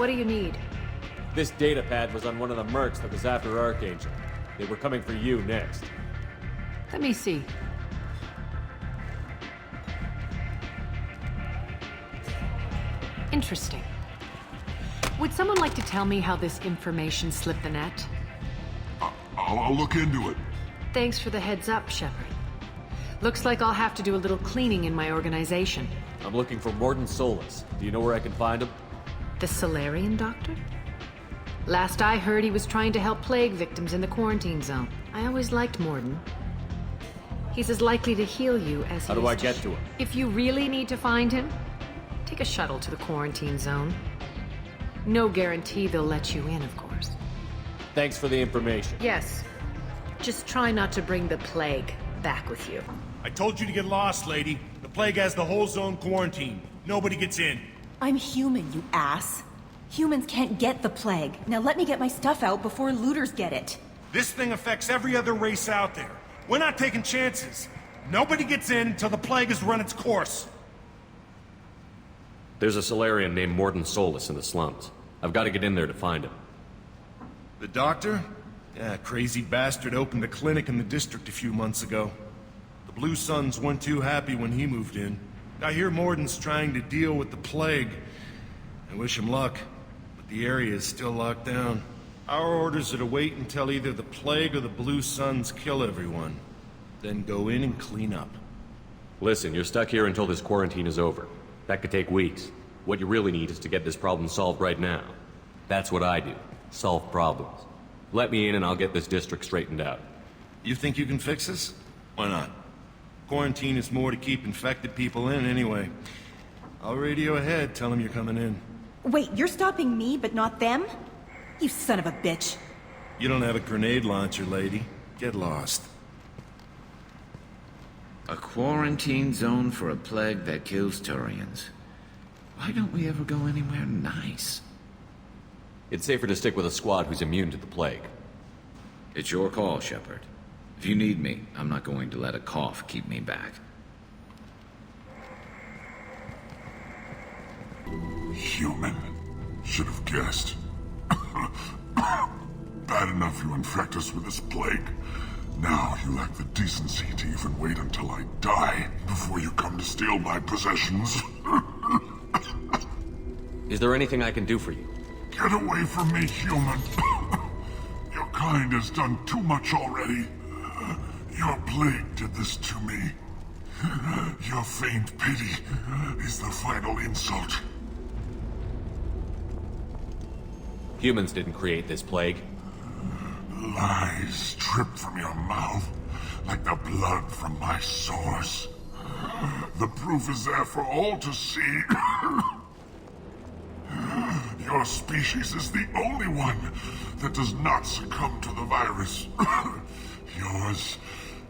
What do you need? This data pad was on one of the mercs that was after Archangel. They were coming for you next. Let me see. Interesting. Would someone like to tell me how this information slipped the net? I'll look into it. Thanks for the heads up, Shepard. Looks like I'll have to do a little cleaning in my organization. I'm looking for Mordin Solus. Do you know where I can find him? The Solarian doctor? Last I heard, he was trying to help plague victims in the quarantine zone. I always liked Mordin. He's as likely to heal you as he How do I get to him? If you really need to find him, take a shuttle to the quarantine zone. No guarantee they'll let you in, of course. Thanks for the information. Yes. Just try not to bring the plague back with you. I told you to get lost, lady. The plague has the whole zone quarantined. Nobody gets in. I'm human, you ass. Humans can't get the plague. Now let me get my stuff out before looters get it. This thing affects every other race out there. We're not taking chances. Nobody gets in until the plague has run its course. There's a Solarian named Mordin Solus in the slums. I've got to get in there to find him. The doctor? Yeah, crazy bastard opened a clinic in the district a few months ago. The Blue Suns weren't too happy when he moved in. I hear Mordin's trying to deal with the plague. I wish him luck, but the area is still locked down. Our orders are to wait until either the plague or the Blue Suns kill everyone. Then go in and clean up. Listen, you're stuck here until this quarantine is over. That could take weeks. What you really need is to get this problem solved right now. That's what I do. Solve problems. Let me in and I'll get this district straightened out. You think you can fix this? Why not? Quarantine is more to keep infected people in anyway. I'll radio ahead, tell them you're coming in. Wait, you're stopping me, but not them? You son of a bitch. You don't have a grenade launcher, lady. Get lost. A quarantine zone for a plague that kills Turians. Why don't we ever go anywhere nice? It's safer to stick with a squad who's immune to the plague. It's your call, Shepard. If you need me, I'm not going to let a cough keep me back. Human. Should have guessed. Bad enough you infect us with this plague. Now you lack the decency to even wait until I die before you come to steal my possessions. Is there anything I can do for you? Get away from me, human. Your kind has done too much already. Your plague did this to me. Your feigned pity is the final insult. Humans didn't create this plague. Lies drip from your mouth like the blood from my sores. The proof is there for all to see. Your species is the only one that does not succumb to the virus. Yours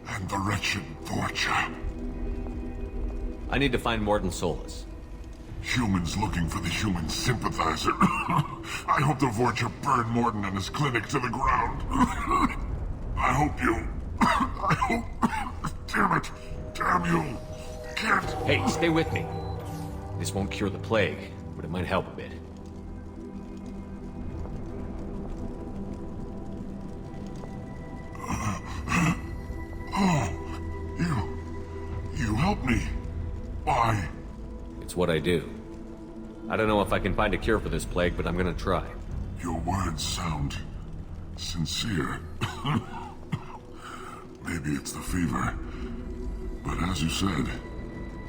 and the wretched Vorcha. I need to find Mordin Solus. Humans looking for the human sympathizer. I hope the Vorcha burn Mordin and his clinic to the ground. I hope you... I hope... Damn it. Damn you. Can't... Hey, stay with me. This won't cure the plague, but it might help a bit. You helped me. Why? It's what I do. I don't know if I can find a cure for this plague, but I'm gonna try. Your words sound sincere. Maybe it's the fever. But as you said,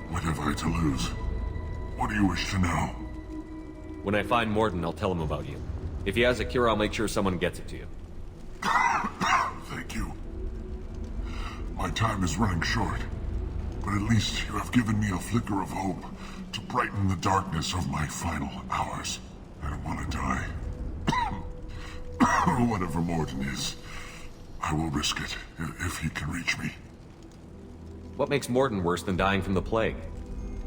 what have I to lose? What do you wish to know? When I find Mordin, I'll tell him about you. If he has a cure, I'll make sure someone gets it to you. Thank you. My time is running short, but at least you have given me a flicker of hope to brighten the darkness of my final hours. I don't want to die. Whatever Mordin is, I will risk it if he can reach me. What makes Mordin worse than dying from the plague?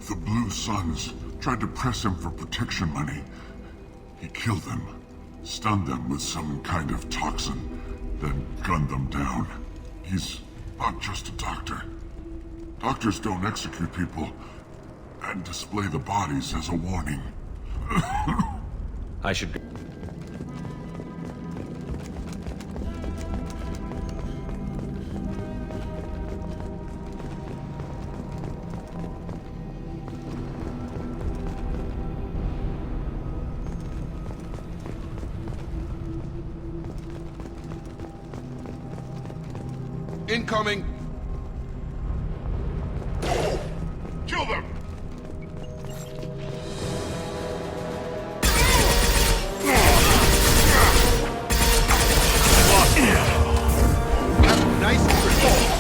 The Blue Suns tried to press him for protection money. He killed them, stunned them with some kind of toxin, then gunned them down. He's not just a doctor. Doctors don't execute people and display the bodies as a warning. I should go. Incoming! Kill them! Nice and pretty.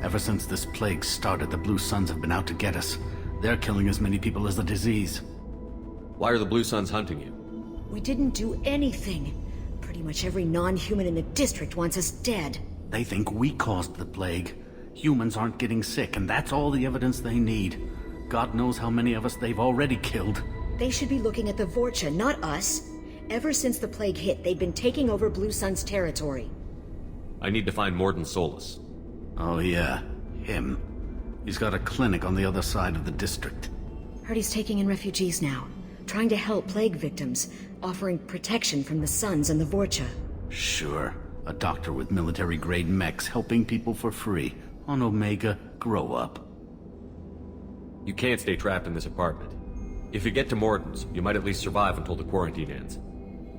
Ever since this plague started, the Blue Suns have been out to get us. They're killing as many people as the disease. Why are the Blue Suns hunting you? We didn't do anything. Pretty much every non-human in the district wants us dead. They think we caused the plague. Humans aren't getting sick, and that's all the evidence they need. God knows how many of us they've already killed. They should be looking at the Vorcha, not us. Ever since the plague hit, they've been taking over Blue Sun's territory. I need to find Morden Solus. Oh yeah, him. He's got a clinic on the other side of the district. Heard he's taking in refugees now, trying to help plague victims, offering protection from the Suns and the Vorcha. Sure. A doctor with military-grade mechs helping people for free. On Omega, grow up. You can't stay trapped in this apartment. If you get to Morden's, you might at least survive until the quarantine ends.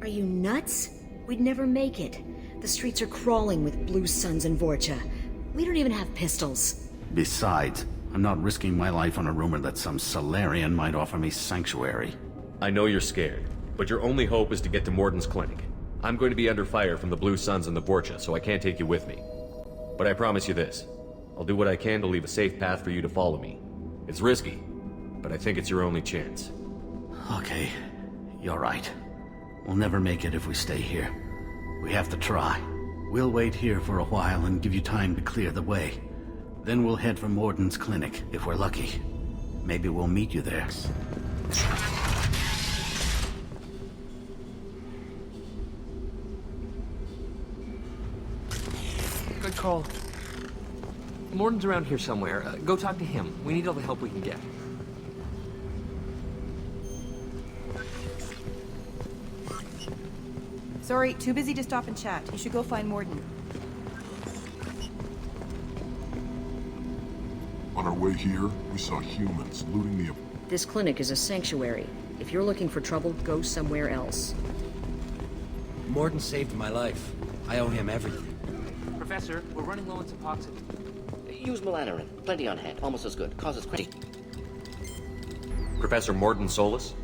Are you nuts? We'd never make it. The streets are crawling with Blue Suns and Vorcha. We don't even have pistols. Besides, I'm not risking my life on a rumor that some Solarian might offer me sanctuary. I know you're scared, but your only hope is to get to Morden's clinic. I'm going to be under fire from the Blue Suns and the Vorcha, so I can't take you with me. But I promise you this. I'll do what I can to leave a safe path for you to follow me. It's risky, but I think it's your only chance. Okay, you're right. We'll never make it if we stay here. We have to try. We'll wait here for a while and give you time to clear the way. Then we'll head for Morden's clinic, if we're lucky. Maybe we'll meet you there. Good call. Morden's around here somewhere. Go talk to him. We need all the help we can get. Sorry, too busy to stop and chat. You should go find Morden. On our way here, we saw humans looting the... This clinic is a sanctuary. If you're looking for trouble, go somewhere else. Morden saved my life. I owe him everything. Professor, we're running low on Suboxone. Use Malanarin. Plenty on hand. Almost as good. Causes quick. Professor Morden Solus?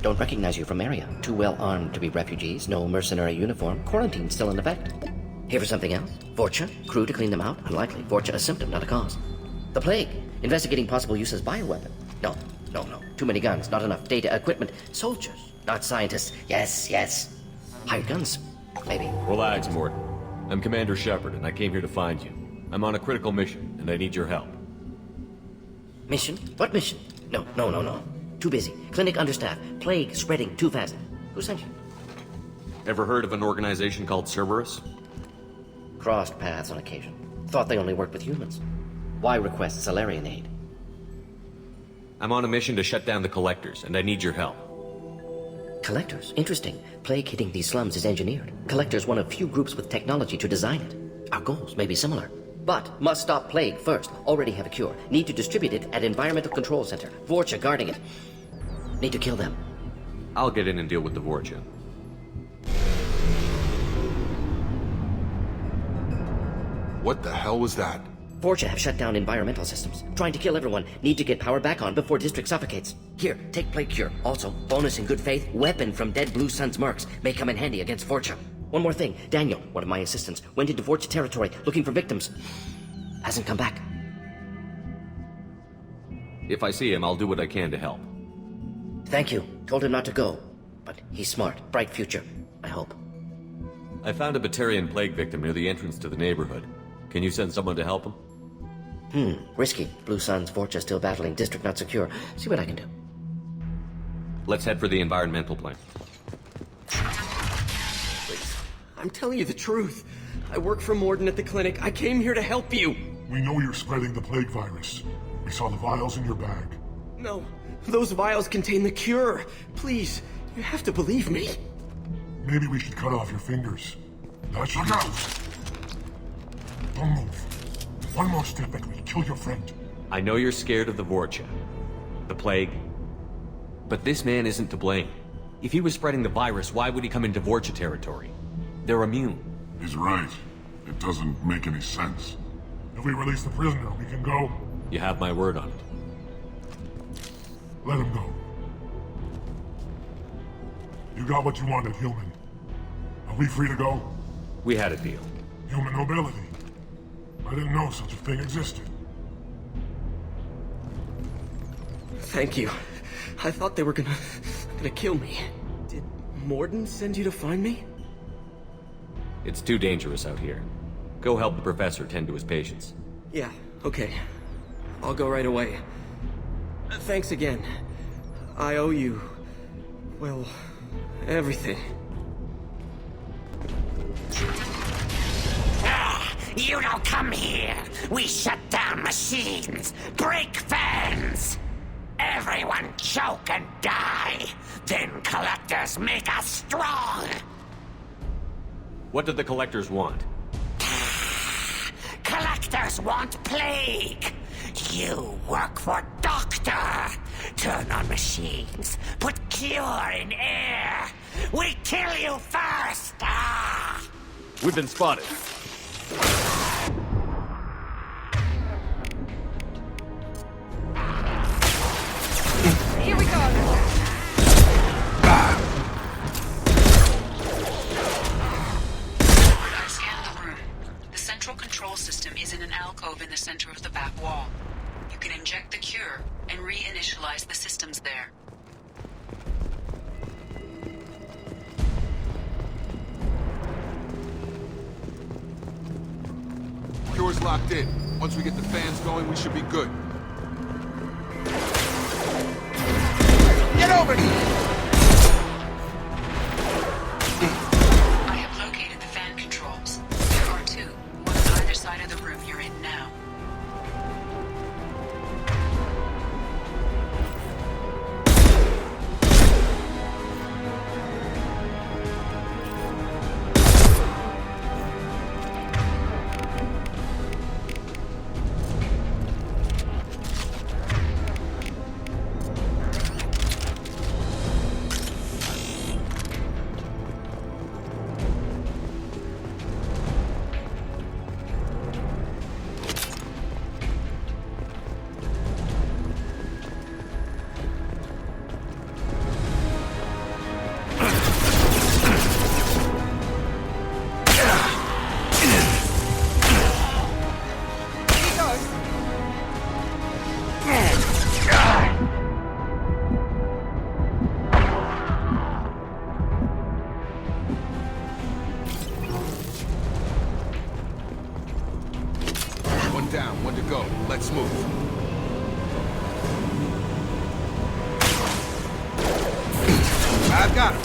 Don't recognize you from area. Too well armed to be refugees. No mercenary uniform. Quarantine still in effect. Here for something else? Vorcha? Crew to clean them out? Unlikely. Vorcha a symptom, not a cause. The plague. Investigating possible use as bioweapon. No. Too many guns. Not enough data, equipment. Soldiers, not scientists. Yes. Hired guns. Maybe. Relax, Morden. I'm Commander Shepard, and I came here to find you. I'm on a critical mission, and I need your help. Mission? What mission? No. Too busy. Clinic understaffed. Plague spreading too fast. Who sent you? Ever heard of an organization called Cerberus? Crossed paths on occasion. Thought they only worked with humans. Why request Solarian aid? I'm on a mission to shut down the Collectors, and I need your help. Collectors? Interesting. Plague hitting these slums is engineered. Collectors one of few groups with technology to design it. Our goals may be similar. But must stop plague first. Already have a cure. Need to distribute it at Environmental Control Center. Vorcha guarding it. Need to kill them. I'll get in and deal with the Vorcha. What the hell was that? Vorcha have shut down environmental systems. Trying to kill everyone. Need to get power back on before District suffocates. Here, take plague cure. Also, bonus in good faith, weapon from dead Blue Sun's mercs. May come in handy against Vorcha. One more thing. Daniel, one of my assistants, went into Vorcha territory looking for victims. Hasn't come back. If I see him, I'll do what I can to help. Thank you. Told him not to go. But he's smart. Bright future. I hope. I found a Batarian plague victim near the entrance to the neighborhood. Can you send someone to help him? Risky. Blue Sun's Vorcha still battling. District not secure. See what I can do. Let's head for the environmental plant. Please. I'm telling you the truth. I work for Morden at the clinic. I came here to help you. We know you're spreading the plague virus. We saw the vials in your bag. No. Those vials contain the cure. Please. You have to believe me. Maybe we should cut off your fingers. That should go. Don't move. One more step and we'll kill your friend. I know you're scared of the Vorcha. The plague. But this man isn't to blame. If he was spreading the virus, why would he come into Vorcha territory? They're immune. He's right. It doesn't make any sense. If we release the prisoner, we can go. You have my word on it. Let him go. You got what you wanted, human. Are we free to go? We had a deal. Human nobility. I didn't know such a thing existed. Thank you. I thought they were gonna kill me. Did Morden send you to find me? It's too dangerous out here. Go help the professor tend to his patients. Yeah, okay. I'll go right away. Thanks again. I owe you... well, everything. You don't come here. We shut down machines, break fans. Everyone choke and die. Then collectors make us strong. What did the collectors want? Collectors want plague. You work for Doctor. Turn on machines. Put cure in air. We kill you first. We've been spotted. Here we go. I scanned the room. The central control system is in an alcove in the center of the back wall. You can inject the cure and reinitialize the systems there. Cure's locked in. Once we get the fans going, we should be good. Get over here! I have located the fan controls. There are two, one on either side of the room you're in now. Down, one to go. Let's move. I've got him.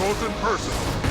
Colton personal.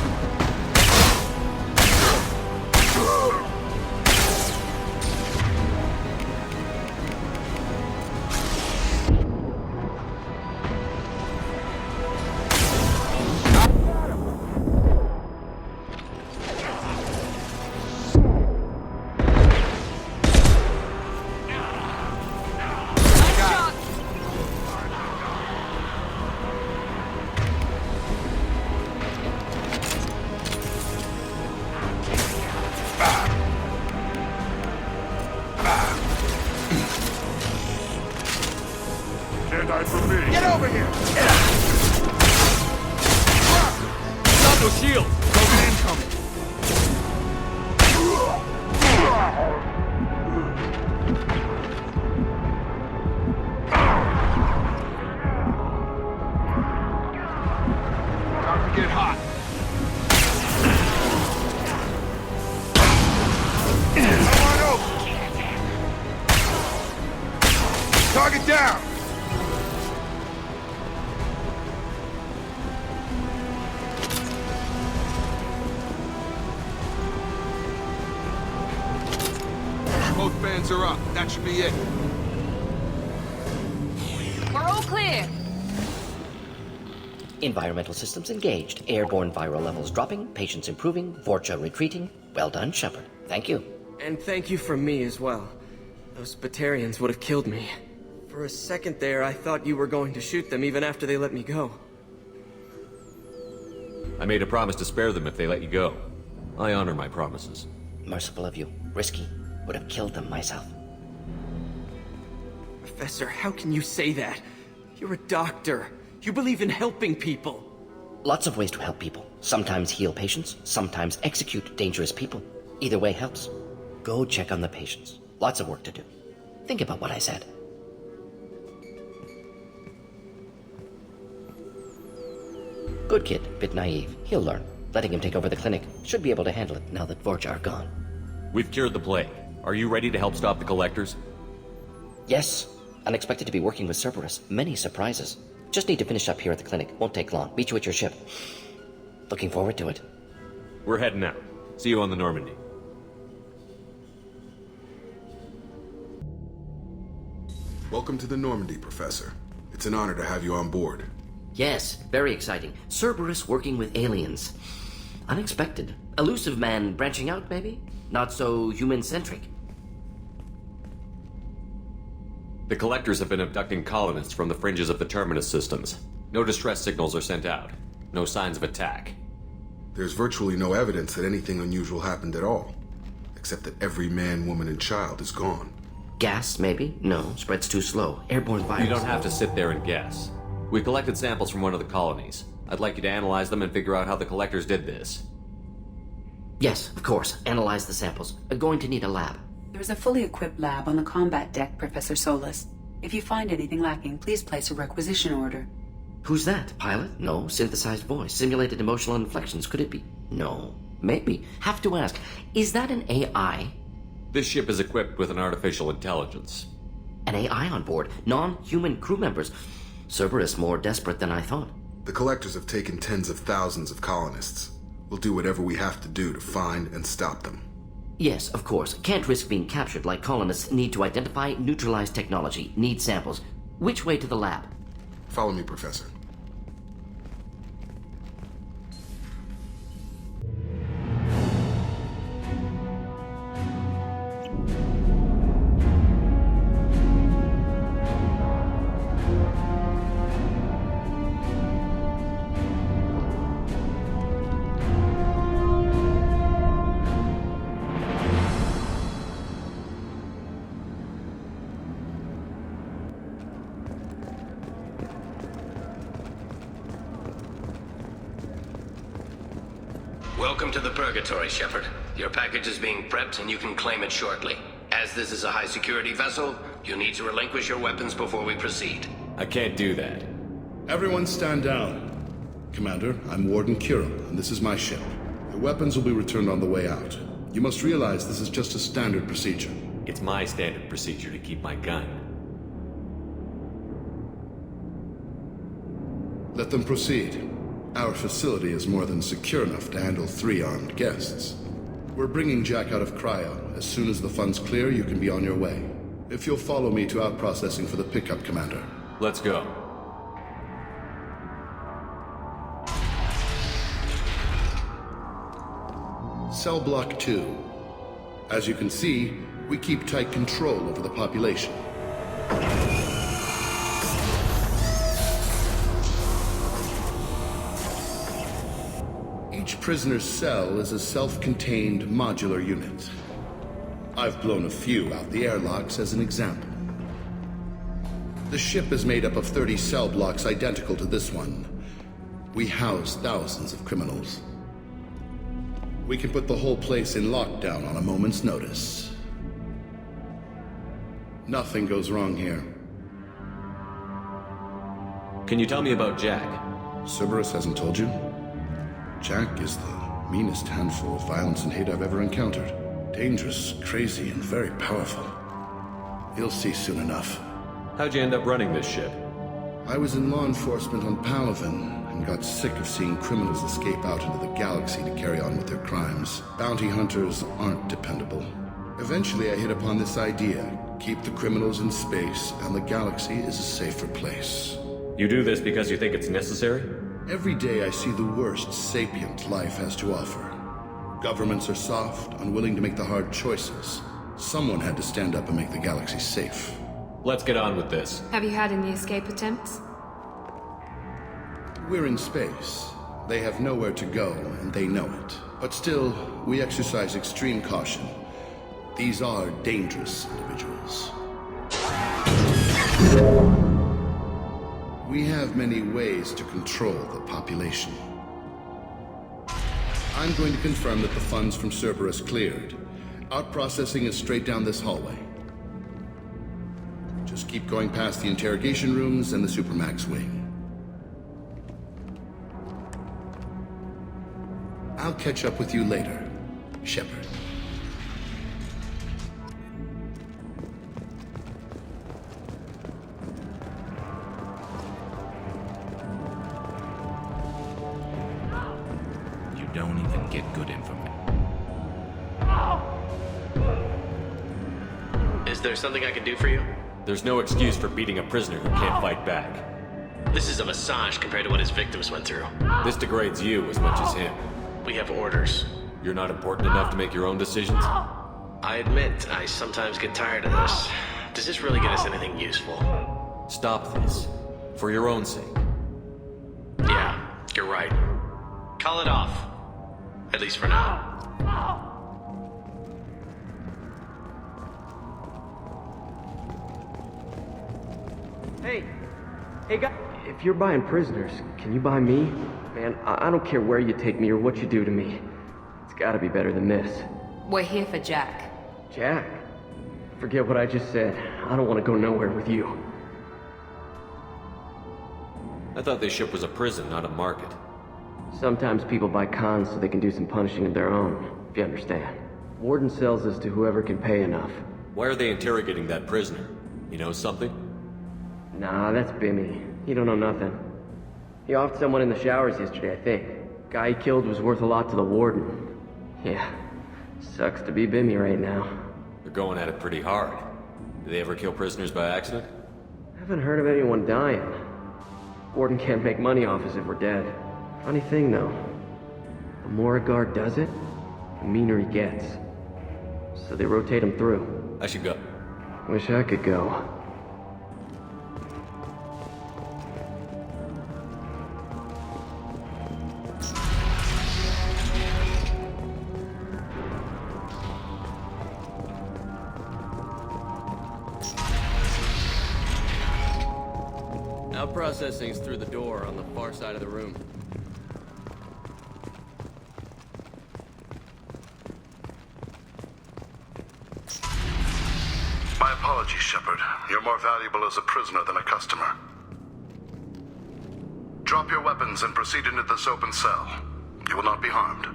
Target down! Both fans are up. That should be it. We're all clear. Environmental systems engaged. Airborne viral levels dropping. Patients improving. Vorcha retreating. Well done, Shepard. Thank you. And thank you from me as well. Those Batarians would have killed me. For a second there, I thought you were going to shoot them even after they let me go. I made a promise to spare them if they let you go. I honor my promises. Merciful of you. Risky. Would have killed them myself. Professor, how can you say that? You're a doctor. You believe in helping people. Lots of ways to help people. Sometimes heal patients, sometimes execute dangerous people. Either way helps. Go check on the patients. Lots of work to do. Think about what I said. Good kid, bit naive. He'll learn. Letting him take over the clinic. Should be able to handle it now that Vorcha are gone. We've cured the plague. Are you ready to help stop the collectors? Yes. Unexpected to be working with Cerberus. Many surprises. Just need to finish up here at the clinic. Won't take long. Meet you at your ship. Looking forward to it. We're heading out. See you on the Normandy. Welcome to the Normandy, Professor. It's an honor to have you on board. Yes, very exciting. Cerberus working with aliens. Unexpected. Elusive man branching out, maybe? Not so human-centric. The collectors have been abducting colonists from the fringes of the Terminus systems. No distress signals are sent out. No signs of attack. There's virtually no evidence that anything unusual happened at all. Except that every man, woman, and child is gone. Gas, maybe? No, spreads too slow. Airborne virus. You don't have to sit there and guess. We collected samples from one of the colonies. I'd like you to analyze them and figure out how the collectors did this. Yes, of course. Analyze the samples. Going to need a lab. There's a fully equipped lab on the combat deck, Professor Solis. If you find anything lacking, please place a requisition order. Who's that? Pilot? No. Synthesized voice. Simulated emotional inflections. Could it be? No. Maybe. Have to ask. Is that an AI? This ship is equipped with an artificial intelligence. An AI on board? Non-human crew members? Cerberus more desperate than I thought. The collectors have taken tens of thousands of colonists. We'll do whatever we have to do to find and stop them. Yes, of course. Can't risk being captured like colonists. Need to identify, neutralize technology. Need samples. Which way to the lab? Follow me, Professor. Welcome to the Purgatory, Shepard. Your package is being prepped and you can claim it shortly. As this is a high-security vessel, you need to relinquish your weapons before we proceed. I can't do that. Everyone stand down. Commander, I'm Warden Kurum, and this is my ship. Your weapons will be returned on the way out. You must realize this is just a standard procedure. It's my standard procedure to keep my gun. Let them proceed. Our facility is more than secure enough to handle 3 armed guests. We're bringing Jack out of cryo. As soon as the funds clear, you can be on your way. If you'll follow me to out-processing for the pickup, Commander. Let's go. Cell Block 2. As you can see, we keep tight control over the population. Each prisoner's cell is a self-contained modular unit. I've blown a few out the airlocks as an example. The ship is made up of 30 cell blocks identical to this one. We house thousands of criminals. We can put the whole place in lockdown on a moment's notice. Nothing goes wrong here. Can you tell me about Jack? Cerberus hasn't told you? Jack is the meanest handful of violence and hate I've ever encountered. Dangerous, crazy, and very powerful. You'll see soon enough. How'd you end up running this ship? I was in law enforcement on Palaven and got sick of seeing criminals escape out into the galaxy to carry on with their crimes. Bounty hunters aren't dependable. Eventually I hit upon this idea. Keep the criminals in space and the galaxy is a safer place. You do this because you think it's necessary? Every day I see the worst sapient life has to offer. Governments are soft, unwilling to make the hard choices. Someone had to stand up and make the galaxy safe. Let's get on with this. Have you had any escape attempts? We're in space. They have nowhere to go, and they know it. But still, we exercise extreme caution. These are dangerous individuals. We have many ways to control the population. I'm going to confirm that the funds from Cerberus cleared. Out-processing is straight down this hallway. Just keep going past the interrogation rooms and the Supermax wing. I'll catch up with you later, Shepard. You don't even get good information. Is there something I can do for you? There's no excuse for beating a prisoner who can't fight back. This is a massage compared to what his victims went through. This degrades you as much as him. We have orders. You're not important enough to make your own decisions? I admit, I sometimes get tired of this. Does this really get us anything useful? Stop this. For your own sake. Yeah, you're right. Call it off. At least for now. Hey guys, if you're buying prisoners, can you buy me? Man, I don't care where you take me or what you do to me. It's gotta be better than this. We're here for Jack. Jack? Forget what I just said. I don't want to go nowhere with you. I thought this ship was a prison, not a market. Sometimes people buy cons so they can do some punishing of their own, if you understand. Warden sells us to whoever can pay enough. Why are they interrogating that prisoner? You know something? Nah, that's Bimmy. He don't know nothing. He offed someone in the showers yesterday, I think. Guy he killed was worth a lot to the warden. Yeah, sucks to be Bimmy right now. They're going at it pretty hard. Do they ever kill prisoners by accident? Haven't heard of anyone dying. Warden can't make money off us if we're dead. Funny thing, though. The more a guard does it, the meaner he gets. So they rotate him through. I should go. Wish I could go. Now processing's through the door on the far side of the room. My apologies, Shepard. You're more valuable as a prisoner than a customer. Drop your weapons and proceed into this open cell. You will not be harmed.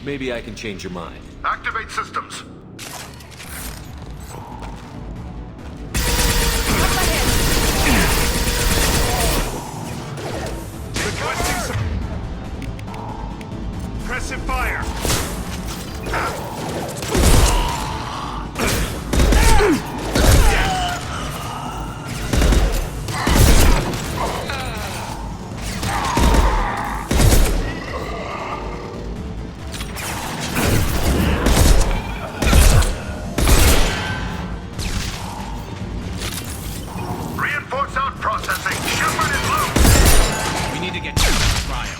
Maybe I can change your mind. Activate systems. Reinforce out processing. Shepard is low. We need to get to the cryo.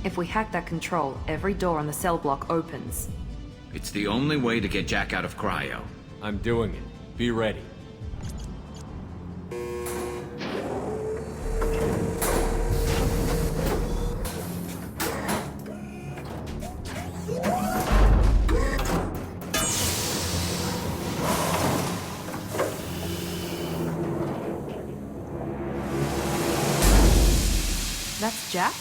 If we hack that control, every door on the cell block opens. It's the only way to get Jack out of cryo. I'm doing it. Be ready. That's Jack?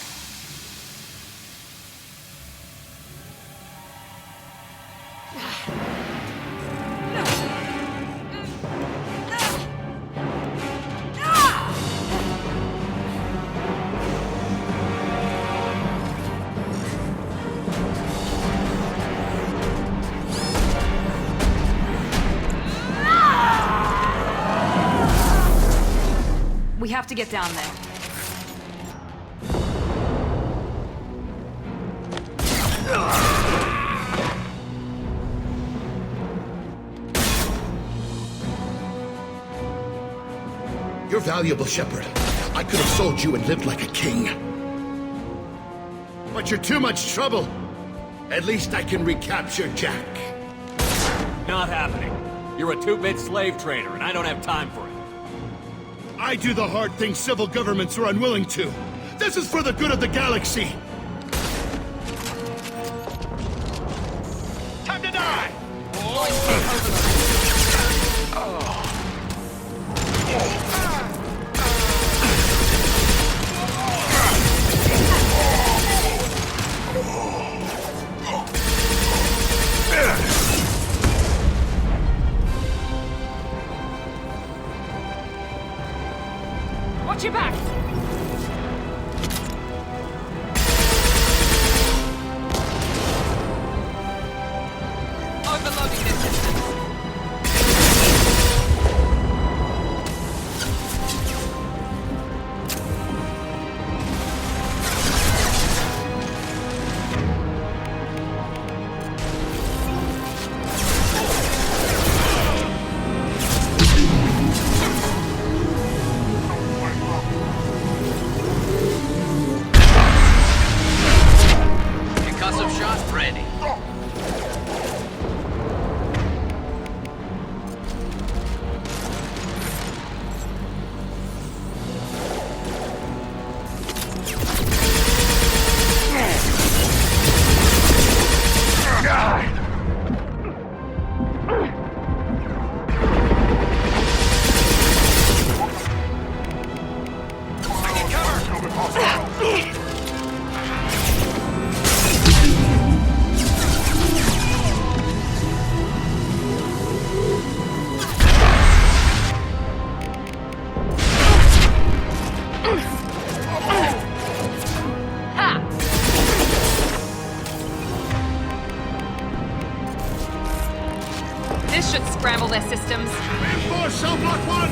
We have to get down there. You're valuable, Shepard. I could have sold you and lived like a king. But you're too much trouble. At least I can recapture Jack. Not happening. You're a two-bit slave trader, and I don't have time for it. I do the hard things civil governments are unwilling to. This is for the good of the galaxy. Time to die! Watch your back! Overloading this system. Concussive shot ready. This should scramble their systems. Reinforce cell block 1!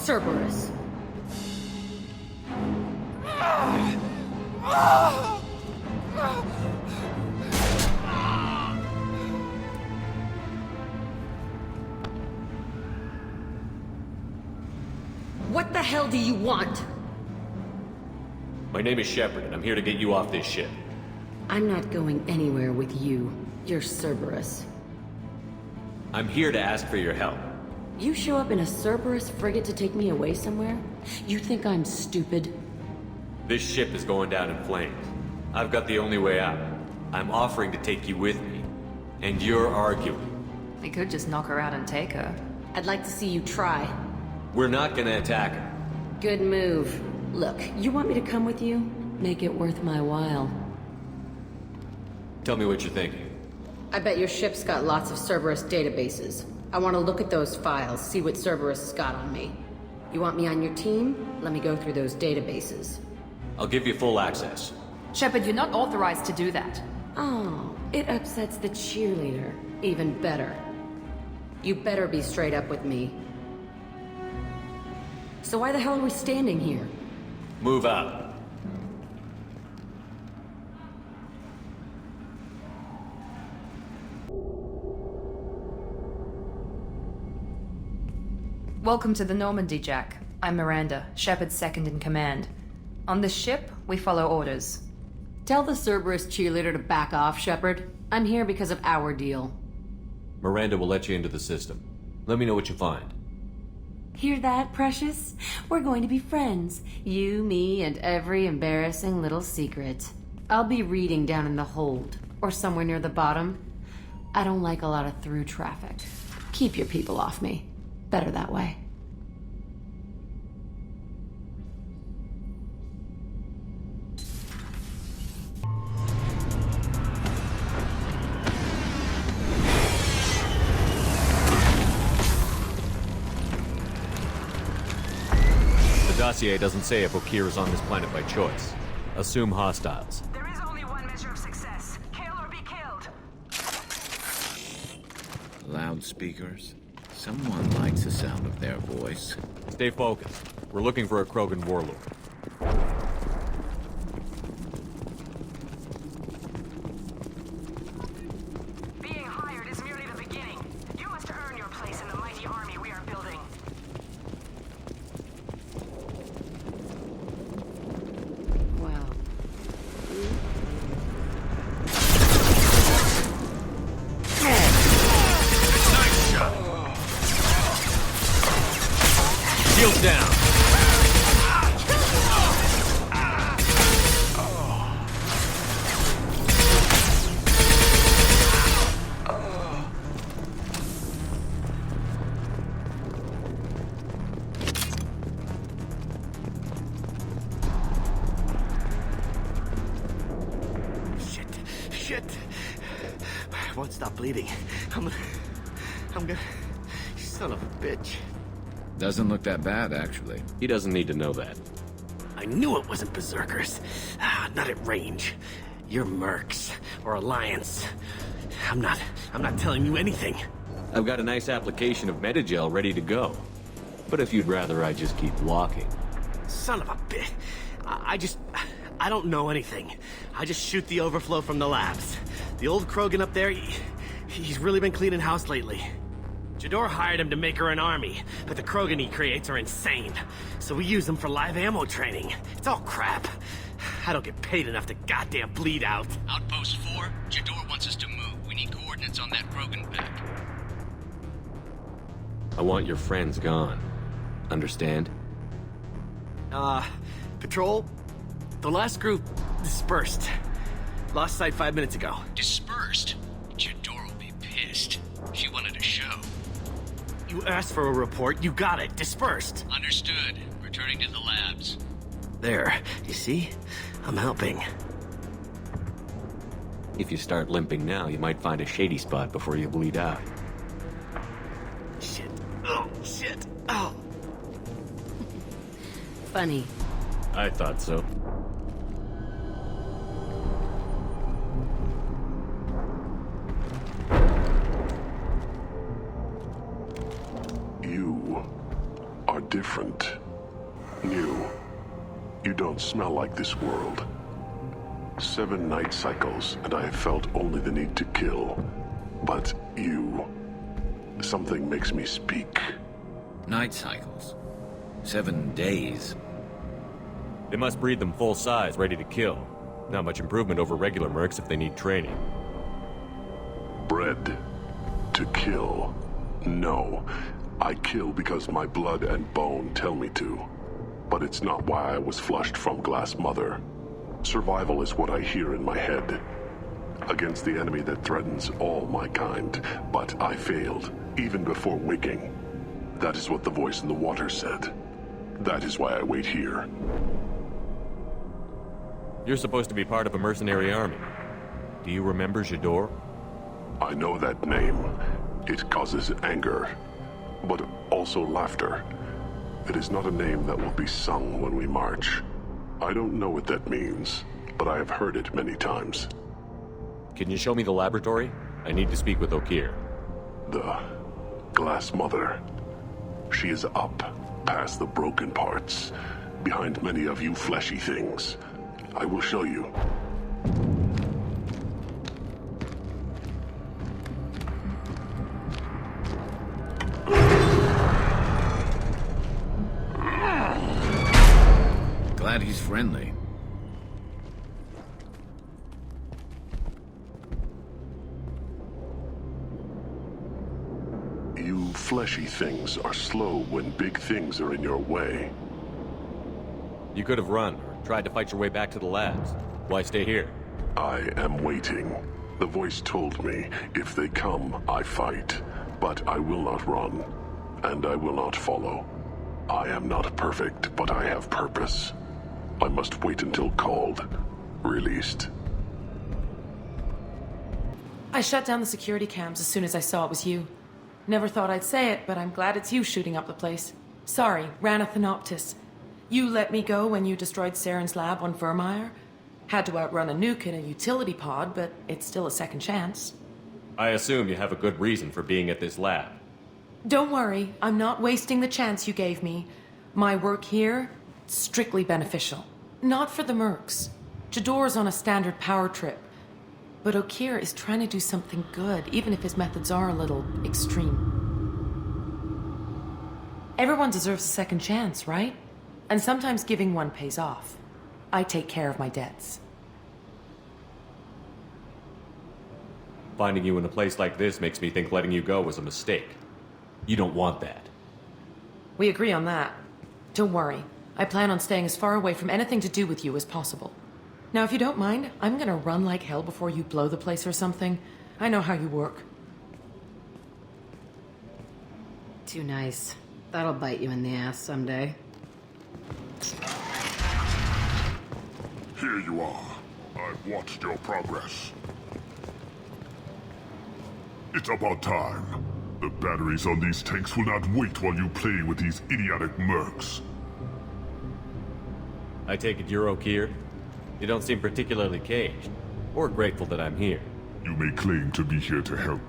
Cerberus. What the hell do you want? My name is Shepard, and I'm here to get you off this ship. I'm not going anywhere with you. You're Cerberus. I'm here to ask for your help. You show up in a Cerberus frigate to take me away somewhere? You think I'm stupid? This ship is going down in flames. I've got the only way out. I'm offering to take you with me. And you're arguing. We could just knock her out and take her. I'd like to see you try. We're not gonna attack her. Good move. Look, you want me to come with you? Make it worth my while. Tell me what you're thinking. I bet your ship's got lots of Cerberus databases. I want to look at those files, see what Cerberus has got on me. You want me on your team? Let me go through those databases. I'll give you full access. Shepard, you're not authorized to do that. Oh, it upsets the cheerleader. Even better. You better be straight up with me. So why the hell are we standing here? Move out. Welcome to the Normandy, Jack. I'm Miranda, Shepard's second in command. On this ship, we follow orders. Tell the Cerberus cheerleader to back off, Shepard. I'm here because of our deal. Miranda will let you into the system. Let me know what you find. Hear that, Precious? We're going to be friends. You, me, and every embarrassing little secret. I'll be reading down in the hold, or somewhere near the bottom. I don't like a lot of through traffic. Keep your people off me. Better that way. The dossier doesn't say if Okir is on this planet by choice. Assume hostiles. There is only one measure of success. Kill or be killed. Loudspeakers. Someone likes the sound of their voice. Stay focused. We're looking for a Krogan warlord. Being hired is merely the beginning. You must earn your place in the mighty army we are building. Wow. Nice shot! Shield down! Shit. I won't stop bleeding. I'm gonna... Son of a bitch. Doesn't look that bad, actually. He doesn't need to know that. I knew it wasn't berserkers. Not at range. You're mercs. Or Alliance. I'm not telling you anything. I've got a nice application of Metagel ready to go. But if you'd rather I just keep walking. Son of a bitch. I don't know anything. I just shoot the overflow from the labs. The old Krogan up there, he's really been cleaning house lately. Jador hired him to make her an army, but the Krogan he creates are insane. So we use them for live ammo training. It's all crap. I don't get paid enough to goddamn bleed out. Outpost 4, Jador wants us to move. We need coordinates on that Krogan pack. I want your friends gone. Understand? Patrol? The last group dispersed. Lost sight 5 minutes ago. Dispersed? Jador will be pissed. She wanted a show. You asked for a report, you got it. Dispersed. Understood. Returning to the labs. There. You see? I'm helping. If you start limping now, you might find a shady spot before you bleed out. Shit. Oh, shit. Oh. Funny. I thought so. You are are different. New. You don't smell like this world. 7 night cycles, and I have felt only the need to kill. But you... something makes me speak. Night cycles? 7 days? They must breed them full size, ready to kill. Not much improvement over regular mercs if they need training. Bred to kill. No. I kill because my blood and bone tell me to. But it's not why I was flushed from Glass Mother. Survival is what I hear in my head. Against the enemy that threatens all my kind. But I failed, even before waking. That is what the voice in the water said. That is why I wait here. You're supposed to be part of a mercenary army. Do you remember J'adore? I know that name. It causes anger, but also laughter. It is not a name that will be sung when we march. I don't know what that means, but I have heard it many times. Can you show me the laboratory? I need to speak with Okeer. The Glass Mother. She is up, past the broken parts, behind many of you fleshy things. I will show you. Glad he's friendly. You fleshy things are slow when big things are in your way. You could have run, or tried to fight your way back to the labs. Why stay here? I am waiting. The voice told me, if they come, I fight. But I will not run, and I will not follow. I am not perfect, but I have purpose. I must wait until called. Released. I shut down the security cams as soon as I saw it was you. Never thought I'd say it, but I'm glad it's you shooting up the place. Sorry, ran a Thanoptis. You let me go when you destroyed Saren's lab on Vermeer. Had to outrun a nuke in a utility pod, but it's still a second chance. I assume you have a good reason for being at this lab. Don't worry, I'm not wasting the chance you gave me. My work here, strictly beneficial. Not for the mercs. J'adore's on a standard power trip. But Okeer is trying to do something good, even if his methods are a little extreme. Everyone deserves a second chance, right? And sometimes giving one pays off. I take care of my debts. Finding you in a place like this makes me think letting you go was a mistake. You don't want that. We agree on that. Don't worry. I plan on staying as far away from anything to do with you as possible. Now, if you don't mind, I'm gonna run like hell before you blow the place or something. I know how you work. Too nice. That'll bite you in the ass someday. Here you are. I've watched your progress. It's about time. The batteries on these tanks will not wait while you play with these idiotic mercs. I take it you're Okeer? You don't seem particularly caged, or grateful that I'm here. You may claim to be here to help,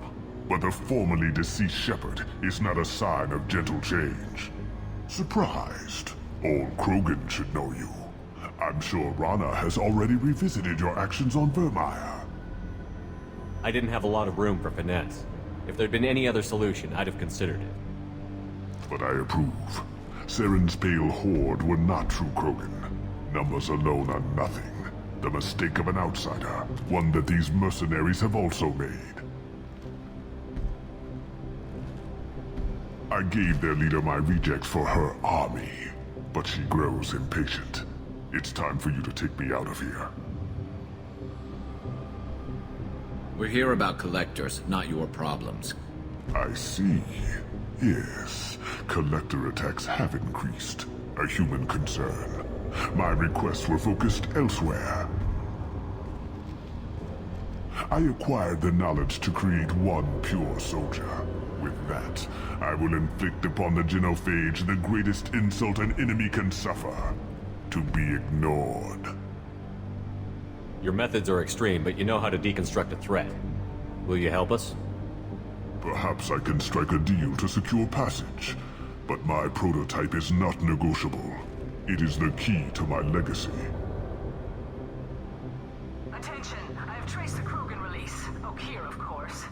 but the formerly deceased Shepard is not a sign of gentle change. Surprised? Old Krogan should know you. I'm sure Rana has already revisited your actions on Vermeer. I didn't have a lot of room for finesse. If there'd been any other solution, I'd have considered it. But I approve. Saren's pale horde were not true Krogan. Numbers alone are nothing. The mistake of an outsider, one that these mercenaries have also made. I gave their leader my rejects for her army, but she grows impatient. It's time for you to take me out of here. We're here about collectors, not your problems. I see. Yes, collector attacks have increased. A human concern. My requests were focused elsewhere. I acquired the knowledge to create one pure soldier. With that, I will inflict upon the genophage the greatest insult an enemy can suffer. To be ignored. Your methods are extreme, but you know how to deconstruct a threat. Will you help us? Perhaps I can strike a deal to secure passage. But my prototype is not negotiable. It is the key to my legacy. Attention, I have traced the Krogan release. Okeer, of course.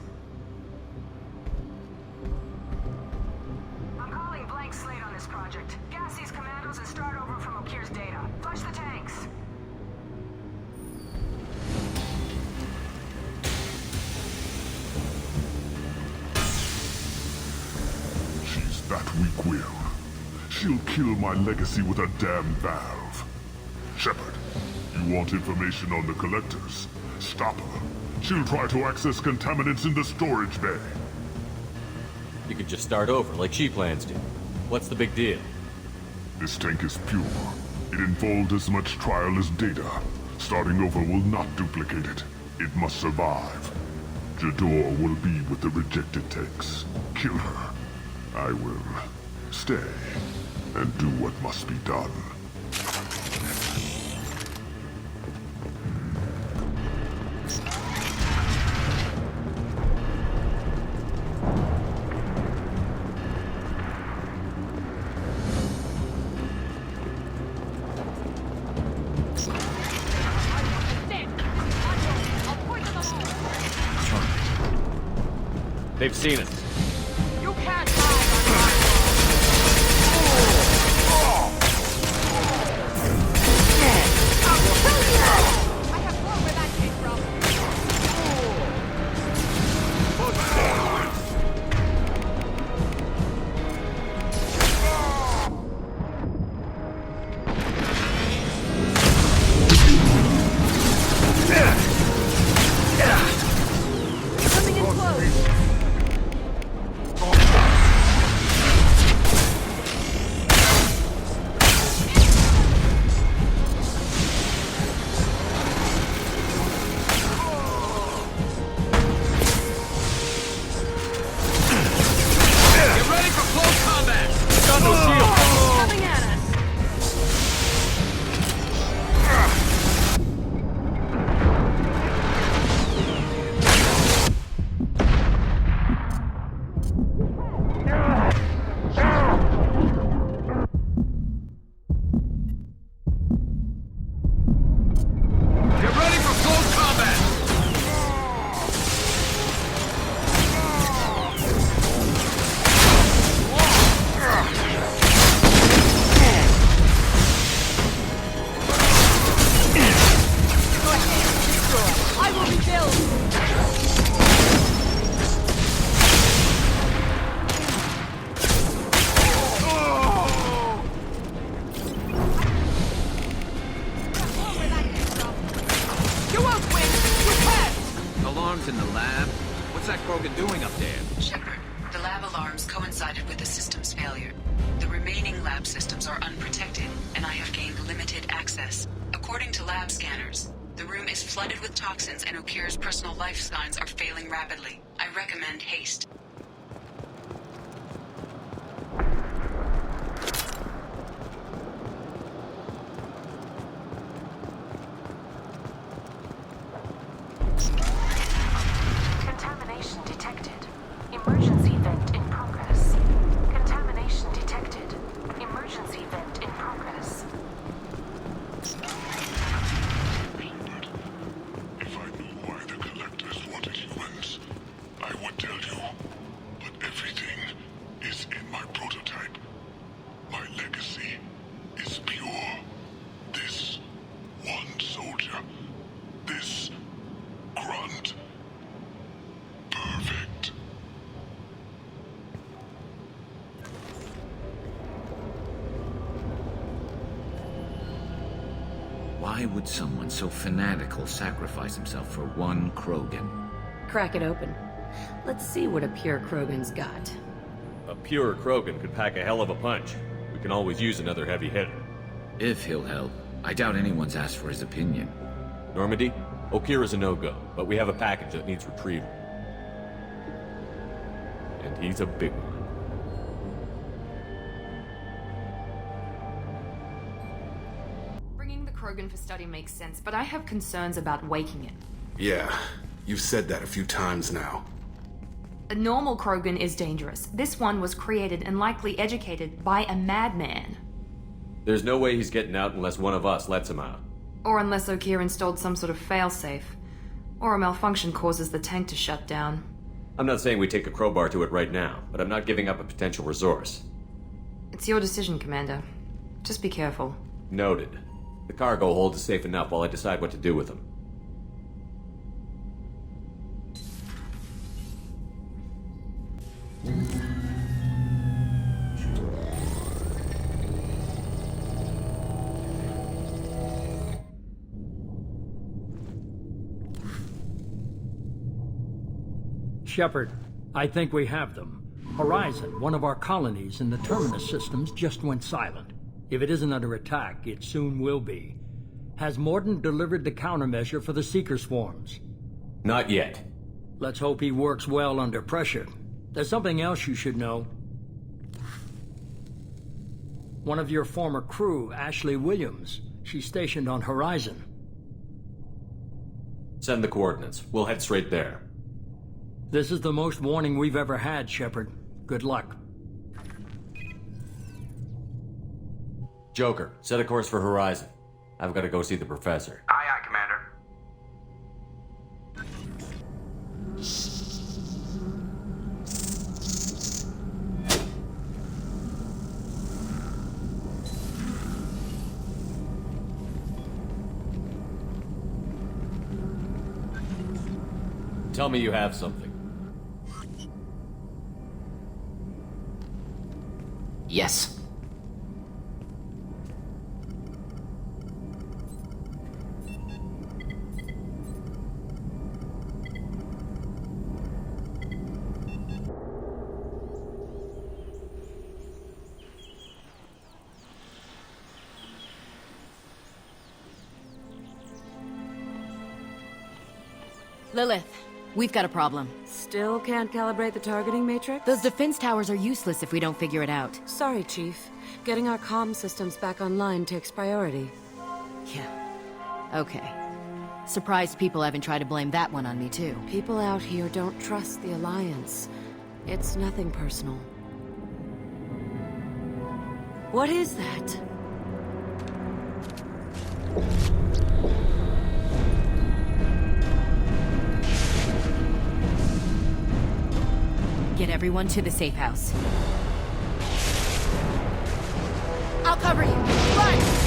I'm calling blank slate on this project. Gas these commandos and start over from Okeer's data. Flush the tanks. She's that weak-willed. She'll kill my legacy with a damn valve. Shepard, you want information on the collectors? Stop her. She'll try to access contaminants in the storage bay. You could just start over, like she plans to. What's the big deal? This tank is pure. It involved as much trial as data. Starting over will not duplicate it. It must survive. Jador will be with the rejected tanks. Kill her. I will stay and do what must be done. They've seen us. You can't hide I have more where that came from. Coming in close. In the lab? What's that Krogan doing up there? Shepard, the lab alarms coincided with the system's failure. The remaining lab systems are unprotected, and I have gained limited access. According to lab scanners, the room is flooded with toxins and Okeer's personal life signs are failing rapidly. I recommend haste. Contamination detected. Emergency vent in progress. Contamination detected. Emergency vent in progress. If I knew why the collectors wanted humans, I would tell you. But everything is in my prototype. My legacy is pure. This one soldier. This grunt. Perfect. Why would someone so fanatical sacrifice himself for one Krogan? Crack it open. Let's see what a pure Krogan's got. A pure Krogan could pack a hell of a punch. We can always use another heavy hitter. If he'll help. I doubt anyone's asked for his opinion. Normandy, Okeer is a no-go, but we have a package that needs retrieval. And he's a big one. Bringing the Krogan for study makes sense, but I have concerns about waking it. Yeah, you've said that a few times now. A normal Krogan is dangerous. This one was created and likely educated by a madman. There's no way he's getting out unless one of us lets him out. Or unless Okeer installed some sort of failsafe. Or a malfunction causes the tank to shut down. I'm not saying we take a crowbar to it right now, but I'm not giving up a potential resource. It's your decision, Commander. Just be careful. Noted. The cargo hold is safe enough while I decide what to do with them. Shepard, I think we have them. Horizon, one of our colonies in the Terminus systems, just went silent. If it isn't under attack, it soon will be. Has Morden delivered the countermeasure for the Seeker swarms? Not yet. Let's hope he works well under pressure. There's something else you should know. One of your former crew, Ashley Williams, she's stationed on Horizon. Send the coordinates. We'll head straight there. This is the most warning we've ever had, Shepard. Good luck. Joker, set a course for Horizon. I've got to go see the professor. Aye, aye, Commander. Tell me you have something. Yes. Lilith, we've got a problem. Still can't calibrate the targeting matrix? Those defense towers are useless if we don't figure it out. Sorry, Chief. Getting our comm systems back online takes priority. Yeah. Okay. Surprised people haven't tried to blame that one on me, too. People out here don't trust the Alliance. It's nothing personal. What is that? Get everyone to the safe house. I'll cover you. Run!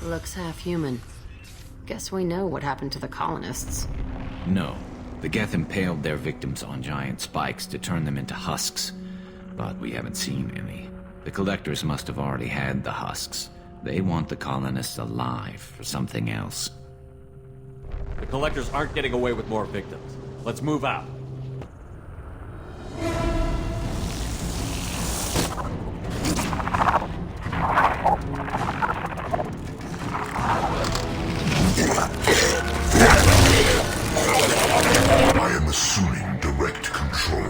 Looks half-human. Guess we know what happened to the colonists. No. The Geth impaled their victims on giant spikes to turn them into husks. But we haven't seen any. The Collectors must have already had the husks. They want the colonists alive for something else. The Collectors aren't getting away with more victims. Let's move out. I am assuming direct control.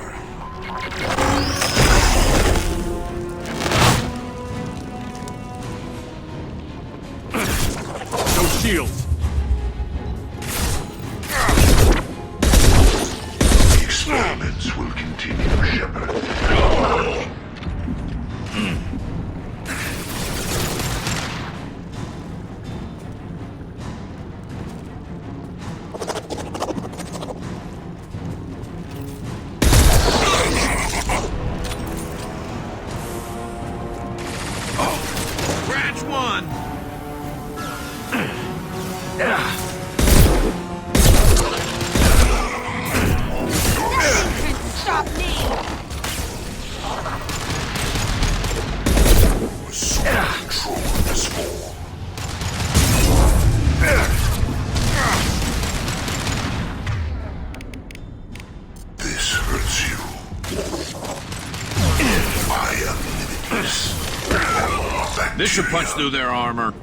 No shields. The experiments will continue, Shepard. Branch 1! Stop me! Control this form. This hurts you. I am limitless. This should punch through their armor.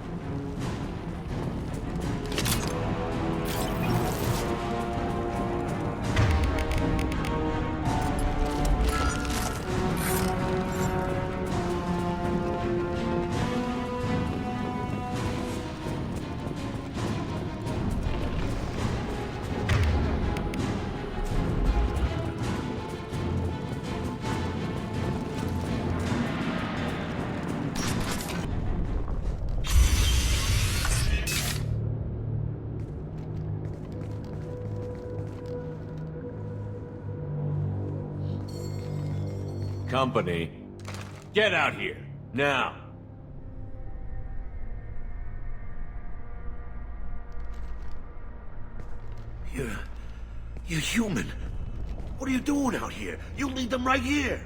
Company, get out here, now! You're human. What are you doing out here? You lead them right here.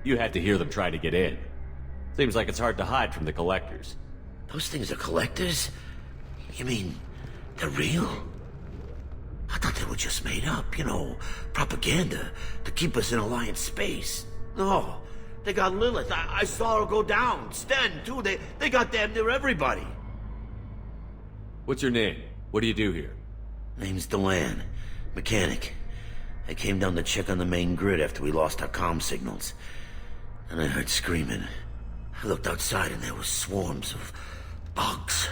You had to hear them try to get in. Seems like it's hard to hide from the Collectors. Those things are collectors? You mean, they're real? I thought they were just made up, you know, propaganda to keep us in Alliance space. No, they got Lilith. I saw her go down. Sten, too. They got damn near everybody. What's your name? What do you do here? Name's Delan. Mechanic. I came down to check on the main grid after we lost our comm signals. And I heard screaming. I looked outside and there was swarms of bugs.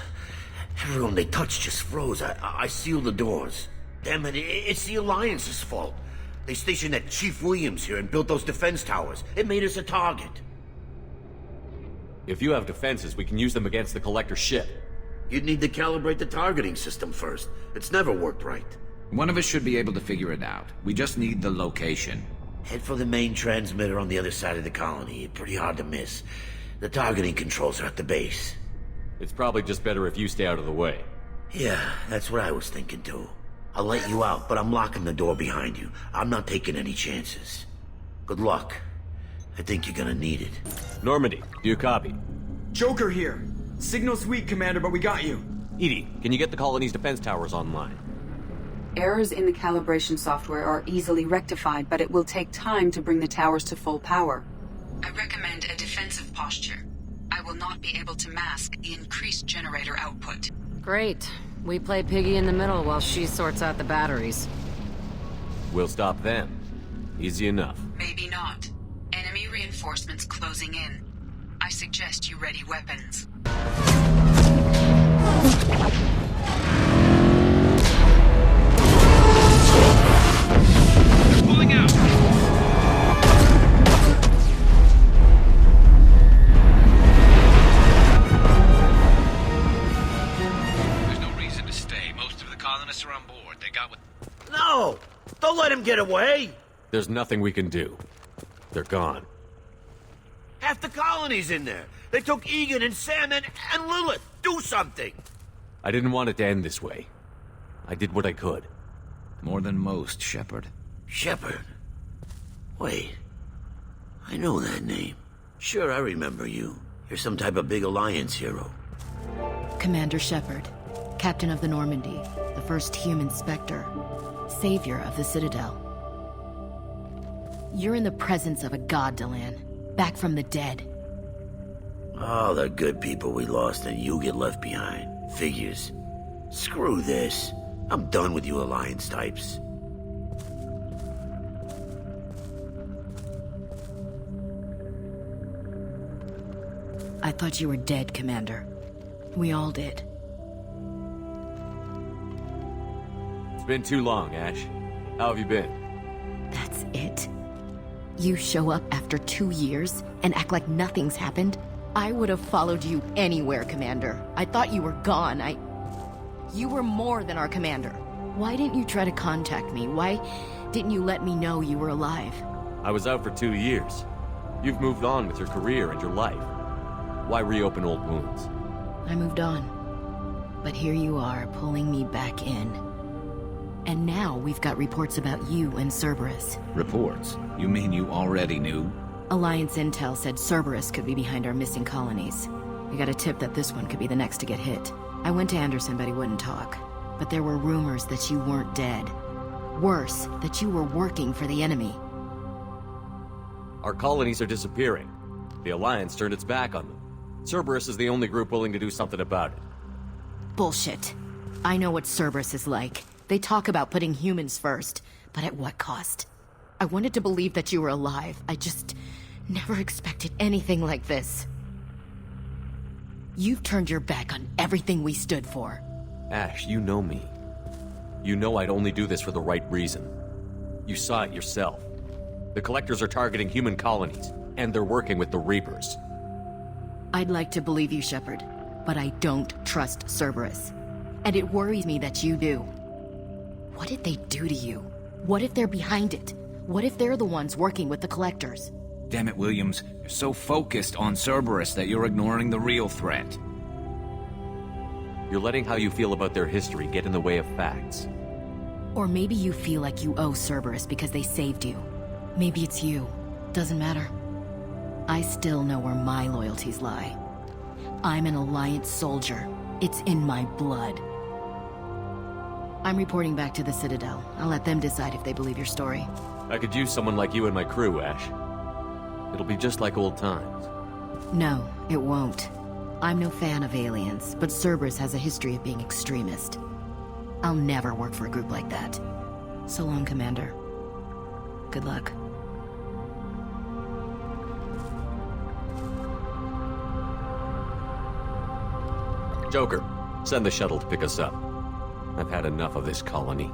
Everyone they touched just froze. I sealed the doors. Damn it, it's the Alliance's fault. They stationed that Chief Williams here and built those defense towers. It made us a target. If you have defenses, we can use them against the Collector ship. You'd need to calibrate the targeting system first. It's never worked right. One of us should be able to figure it out. We just need the location. Head for the main transmitter on the other side of the colony. Pretty hard to miss. The targeting controls are at the base. It's probably just better if you stay out of the way. Yeah, that's what I was thinking too. I'll let you out, but I'm locking the door behind you. I'm not taking any chances. Good luck. I think you're gonna need it. Normandy, do you copy? Joker here. Signal's weak, Commander, but we got you. Edie, can you get the colony's defense towers online? Errors in the calibration software are easily rectified, but it will take time to bring the towers to full power. I recommend a defensive posture. I will not be able to mask the increased generator output. Great. We play piggy in the middle while she sorts out the batteries. We'll stop them. Easy enough. Maybe not. Enemy reinforcements closing in. I suggest you ready weapons. Pulling out! There's no reason to stay. Most of the colonists are on board. They got what... No! Don't let him get away! There's nothing we can do. They're gone. Half the colony's in there. They took Egan and Sam and Lilith. Do something! I didn't want it to end this way. I did what I could. More than most, Shepard. Shepard? Wait. I know that name. Sure, I remember you. You're some type of big Alliance hero. Commander Shepard, Captain of the Normandy, the first human Spectre, savior of the Citadel. You're in the presence of a god, Delan, back from the dead. All the good people we lost and you get left behind. Figures. Screw this. I'm done with you Alliance types. I thought you were dead, Commander. We all did. It's been too long, Ash. How have you been? That's it? You show up after 2 years and act like nothing's happened? I would have followed you anywhere, Commander. I thought you were gone. You were more than our commander. Why didn't you try to contact me? Why didn't you let me know you were alive? I was out for 2 years. You've moved on with your career and your life. Why reopen old wounds? I moved on. But here you are, pulling me back in. And now we've got reports about you and Cerberus. Reports? You mean you already knew? Alliance intel said Cerberus could be behind our missing colonies. We got a tip that this one could be the next to get hit. I went to Anderson, but he wouldn't talk. But there were rumors that you weren't dead. Worse, that you were working for the enemy. Our colonies are disappearing. The Alliance turned its back on them. Cerberus is the only group willing to do something about it. Bullshit. I know what Cerberus is like. They talk about putting humans first, but at what cost? I wanted to believe that you were alive. I just never expected anything like this. You've turned your back on everything we stood for. Ash, you know me. You know I'd only do this for the right reason. You saw it yourself. The Collectors are targeting human colonies, and they're working with the Reapers. I'd like to believe you, Shepard, but I don't trust Cerberus. And it worries me that you do. What did they do to you? What if they're behind it? What if they're the ones working with the Collectors? Damn it, Williams. You're so focused on Cerberus that you're ignoring the real threat. You're letting how you feel about their history get in the way of facts. Or maybe you feel like you owe Cerberus because they saved you. Maybe it's you. Doesn't matter. I still know where my loyalties lie. I'm an Alliance soldier. It's in my blood. I'm reporting back to the Citadel. I'll let them decide if they believe your story. I could use someone like you in my crew, Ash. It'll be just like old times. No, it won't. I'm no fan of aliens, but Cerberus has a history of being extremist. I'll never work for a group like that. So long, Commander. Good luck. Joker, send the shuttle to pick us up. I've had enough of this colony.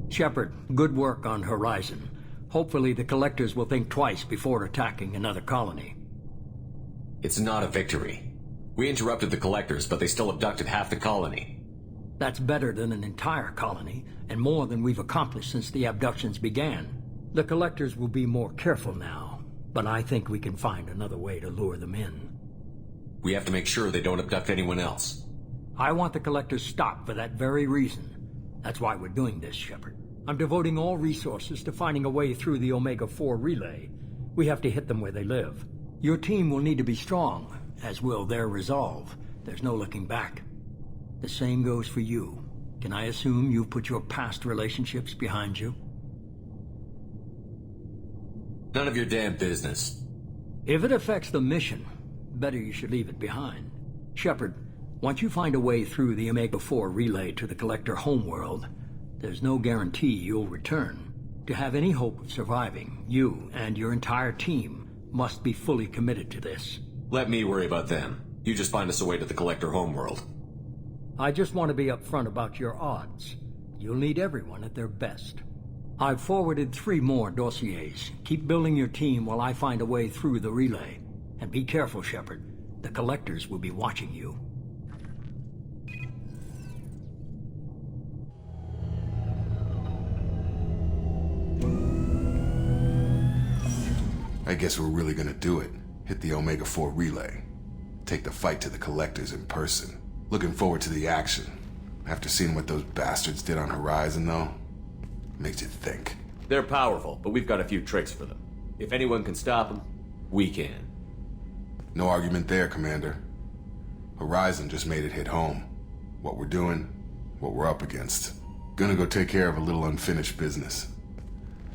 Shepard, good work on Horizon. Hopefully the Collectors will think twice before attacking another colony. It's not a victory. We interrupted the Collectors, but they still abducted half the colony. That's better than an entire colony, and more than we've accomplished since the abductions began. The Collectors will be more careful now, but I think we can find another way to lure them in. We have to make sure they don't abduct anyone else. I want the Collectors stopped for that very reason. That's why we're doing this, Shepard. I'm devoting all resources to finding a way through the Omega-4 relay. We have to hit them where they live. Your team will need to be strong, as will their resolve. There's no looking back. The same goes for you. Can I assume you've put your past relationships behind you? None of your damn business. If it affects the mission, better you should leave it behind. Shepard, once you find a way through the Omega-4 relay to the Collector homeworld, there's no guarantee you'll return. To have any hope of surviving, you and your entire team must be fully committed to this. Let me worry about them. You just find us a way to the Collector homeworld. I just want to be upfront about your odds. You'll need everyone at their best. I've forwarded 3 more dossiers. Keep building your team while I find a way through the relay. And be careful, Shepard. The Collectors will be watching you. I guess we're really gonna do it. Hit the Omega-4 relay. take the fight to the collectors in person. Looking forward to the action. After seeing what those bastards did on Horizon, though, makes you think. They're powerful, but we've got a few tricks for them. If anyone can stop them, we can. No argument there, Commander. Horizon just made it hit home. What we're doing, what we're up against. Gonna go take care of a little unfinished business.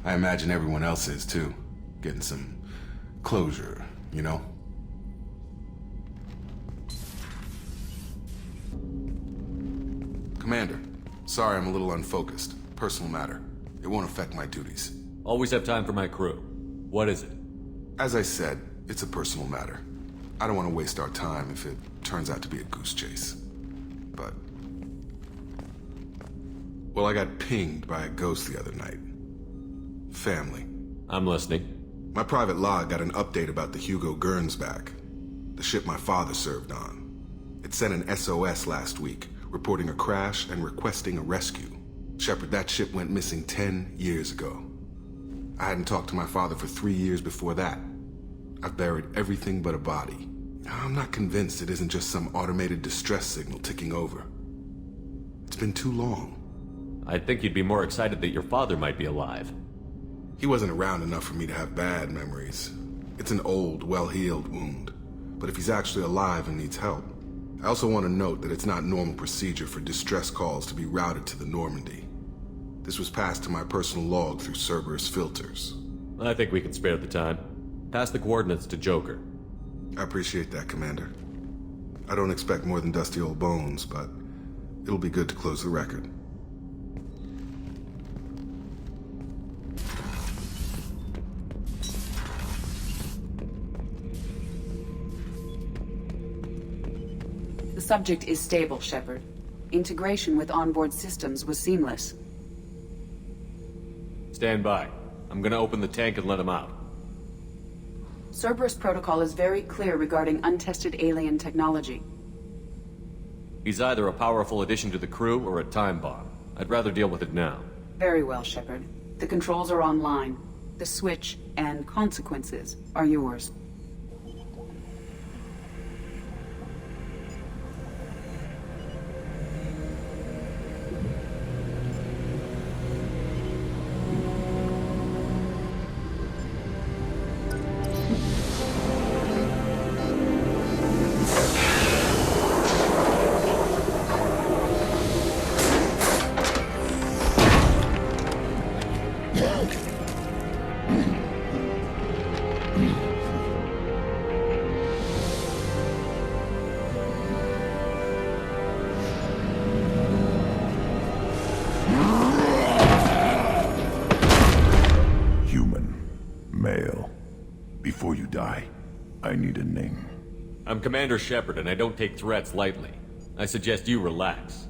I imagine everyone else is, too. Getting some closure, you know? Commander, sorry I'm a little unfocused. Personal matter. It won't affect my duties. Always have time for my crew. What is it? As I said, it's a personal matter. I don't want to waste our time if it turns out to be a goose chase. But... well, I got pinged by a ghost the other night. Family. I'm listening. My private log got an update about the Hugo Gurns back. The ship my father served on. It sent an SOS last week, reporting a crash and requesting a rescue. Shepard, that ship went missing 10 years ago. I hadn't talked to my father for 3 years before that. I've buried everything but a body. I'm not convinced it isn't just some automated distress signal ticking over. It's been too long. I'd think you'd be more excited that your father might be alive. He wasn't around enough for me to have bad memories. It's an old, well-healed wound. But if he's actually alive and needs help, I also want to note that it's not normal procedure for distress calls to be routed to the Normandy. This was passed to my personal log through Cerberus filters. I think we can spare the time. Pass the coordinates to Joker. I appreciate that, Commander. I don't expect more than dusty old bones, but it'll be good to close the record. The subject is stable, Shepard. Integration with onboard systems was seamless. Stand by. I'm gonna open the tank and let him out. Cerberus protocol is very clear regarding untested alien technology. He's either a powerful addition to the crew or a time bomb. I'd rather deal with it now. Very well, Shepard. The controls are online. The switch and consequences are yours. I need a name. I'm Commander Shepard, and I don't take threats lightly. I suggest you relax.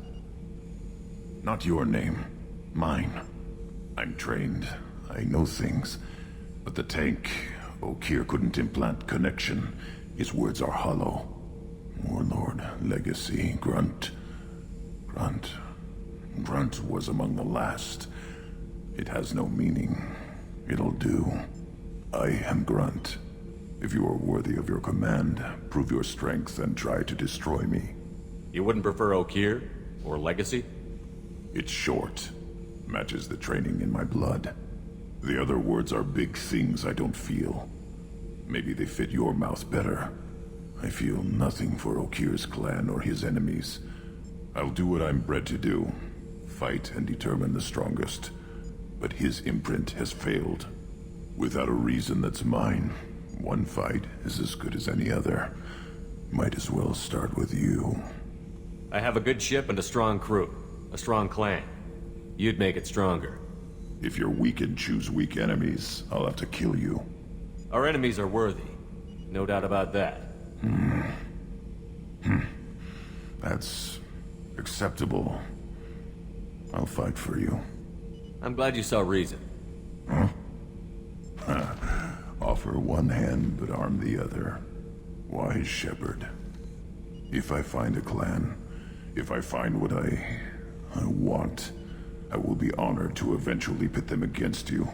Not your name. Mine. I'm trained. I know things. But the tank, Okeer couldn't implant connection. His words are hollow. Warlord, Legacy, Grunt. Grunt was among the last. It has no meaning. It'll do. I am Grunt. If you are worthy of your command, prove your strength and try to destroy me. You wouldn't prefer Okeer? Or Legacy? It's short. Matches the training in my blood. The other words are big things I don't feel. Maybe they fit your mouth better. I feel nothing for Okeer's clan or his enemies. I'll do what I'm bred to do. Fight and determine the strongest. But his imprint has failed. Without a reason that's mine. One fight is as good as any other. Might as well start with you. I have a good ship and a strong crew. A strong clan. You'd make it stronger. If you're weak and choose weak enemies, I'll have to kill you. Our enemies are worthy. No doubt about that. That's acceptable. I'll fight for you. I'm glad you saw reason. Huh? Offer one hand, but arm the other. Wise Shepard. If I find a clan, if I find what I want, I will be honored to eventually pit them against you.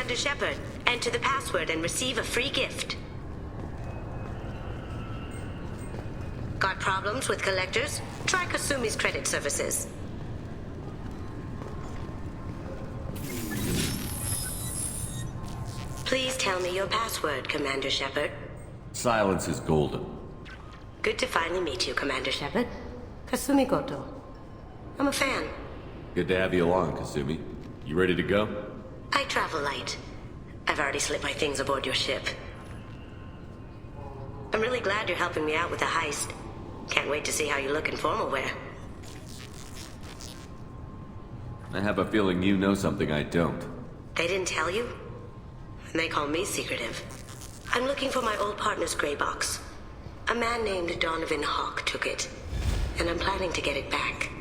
Commander Shepard. Enter the password and receive a free gift. Got problems with collectors? Try Kasumi's credit services. Please tell me your password, Commander Shepard. Silence is golden. Good to finally meet you, Commander Shepard. Kasumi Goto. I'm a fan. Good to have you along, Kasumi. You ready to go? I travel light. I've already slipped my things aboard your ship. I'm really glad you're helping me out with the heist. Can't wait to see how you look in formal wear. I have a feeling you know something I don't. They didn't tell you? And they call me secretive. I'm looking for my old partner's gray box. A man named Donovan Hawk took it, and I'm planning to get it back.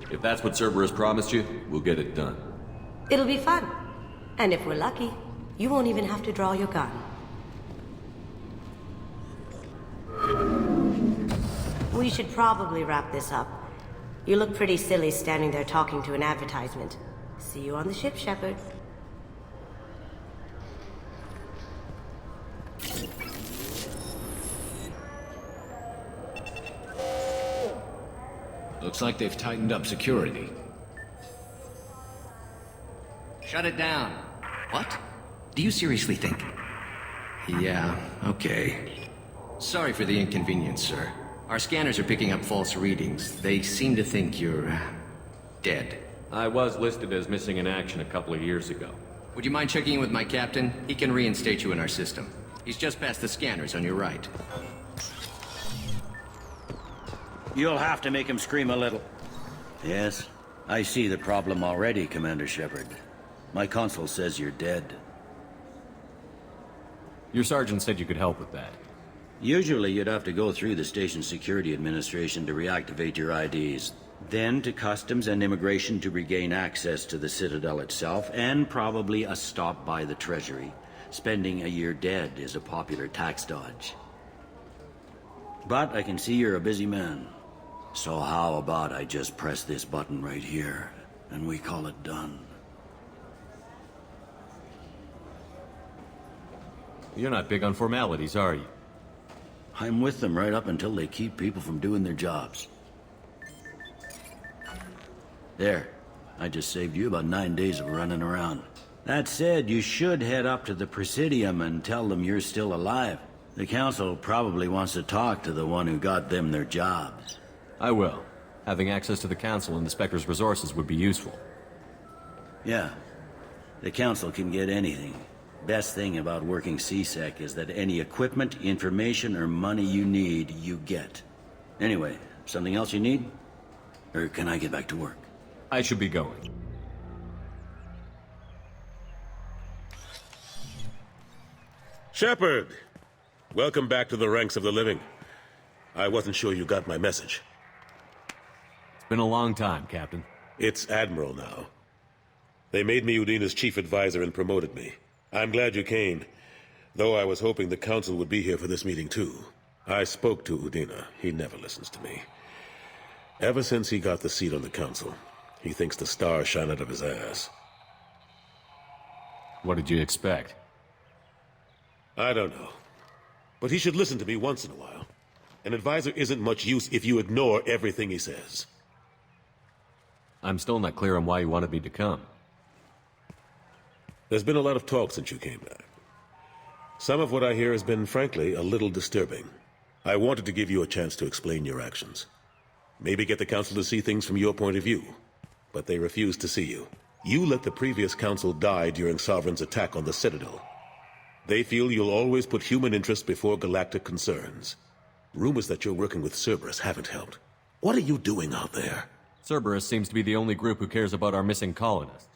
If that's what Cerberus promised you, we'll get it done. It'll be fun. And if we're lucky, you won't even have to draw your gun. We should probably wrap this up. You look pretty silly standing there talking to an advertisement. See you on the ship, Shepard. Looks like they've tightened up security. Shut it down. What? Do you seriously think? Yeah, okay. Sorry for the inconvenience, sir. Our scanners are picking up false readings. They seem to think you're... dead. I was listed as missing in action a couple of years ago. Would you mind checking in with my captain? He can reinstate you in our system. He's just past the scanners on your right. You'll have to make him scream a little. Yes, I see the problem already, Commander Shepard. My console says you're dead. Your sergeant said you could help with that. Usually you'd have to go through the station security administration to reactivate your IDs, then to customs and immigration to regain access to the Citadel itself, and probably a stop by the Treasury. Spending a year dead is a popular tax dodge. But I can see you're a busy man. So how about I just press this button right here, and we call it done? You're not big on formalities, are you? I'm with them right up until they keep people from doing their jobs. There. I just saved you about 9 days of running around. That said, you should head up to the Presidium and tell them you're still alive. The Council probably wants to talk to the one who got them their jobs. I will. Having access to the Council and the Spectre's resources would be useful. Yeah. The Council can get anything. Best thing about working CSEC is that any equipment, information, or money you need, you get. Anyway, something else you need? Or can I get back to work? I should be going. Shepard! Welcome back to the ranks of the living. I wasn't sure you got my message. It's been a long time, Captain. It's Admiral now. They made me Udina's chief advisor and promoted me. I'm glad you came, though I was hoping the Council would be here for this meeting too. I spoke to Udina. He never listens to me. Ever since he got the seat on the Council, he thinks the stars shine out of his ass. What did you expect? I don't know. But he should listen to me once in a while. An advisor isn't much use if you ignore everything he says. I'm still not clear on why you wanted me to come. There's been a lot of talk since you came back. Some of what I hear has been, frankly, a little disturbing. I wanted to give you a chance to explain your actions. Maybe get the Council to see things from your point of view. But they refuse to see you. You let the previous Council die during Sovereign's attack on the Citadel. They feel you'll always put human interests before galactic concerns. Rumors that you're working with Cerberus haven't helped. What are you doing out there? Cerberus seems to be the only group who cares about our missing colonists.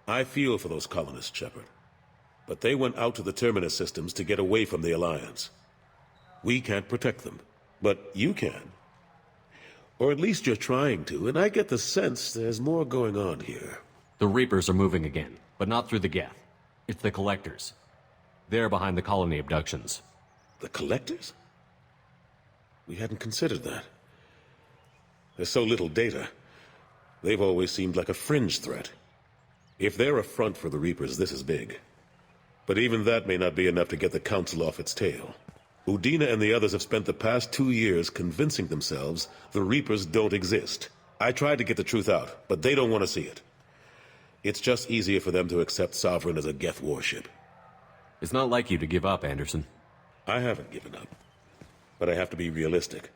I feel for those colonists, Shepard. But they went out to the Terminus systems to get away from the Alliance. We can't protect them, but you can. Or at least you're trying to, and I get the sense there's more going on here. The Reapers are moving again, but not through the Geth. It's the Collectors. They're behind the colony abductions. The Collectors? We hadn't considered that. There's so little data. They've always seemed like a fringe threat. If they're a front for the Reapers, this is big. But even that may not be enough to get the Council off its tail. Udina and the others have spent the past 2 years convincing themselves the Reapers don't exist. I tried to get the truth out, but they don't want to see it. It's just easier for them to accept Sovereign as a Geth warship. It's not like you to give up, Anderson. I haven't given up. But I have to be realistic.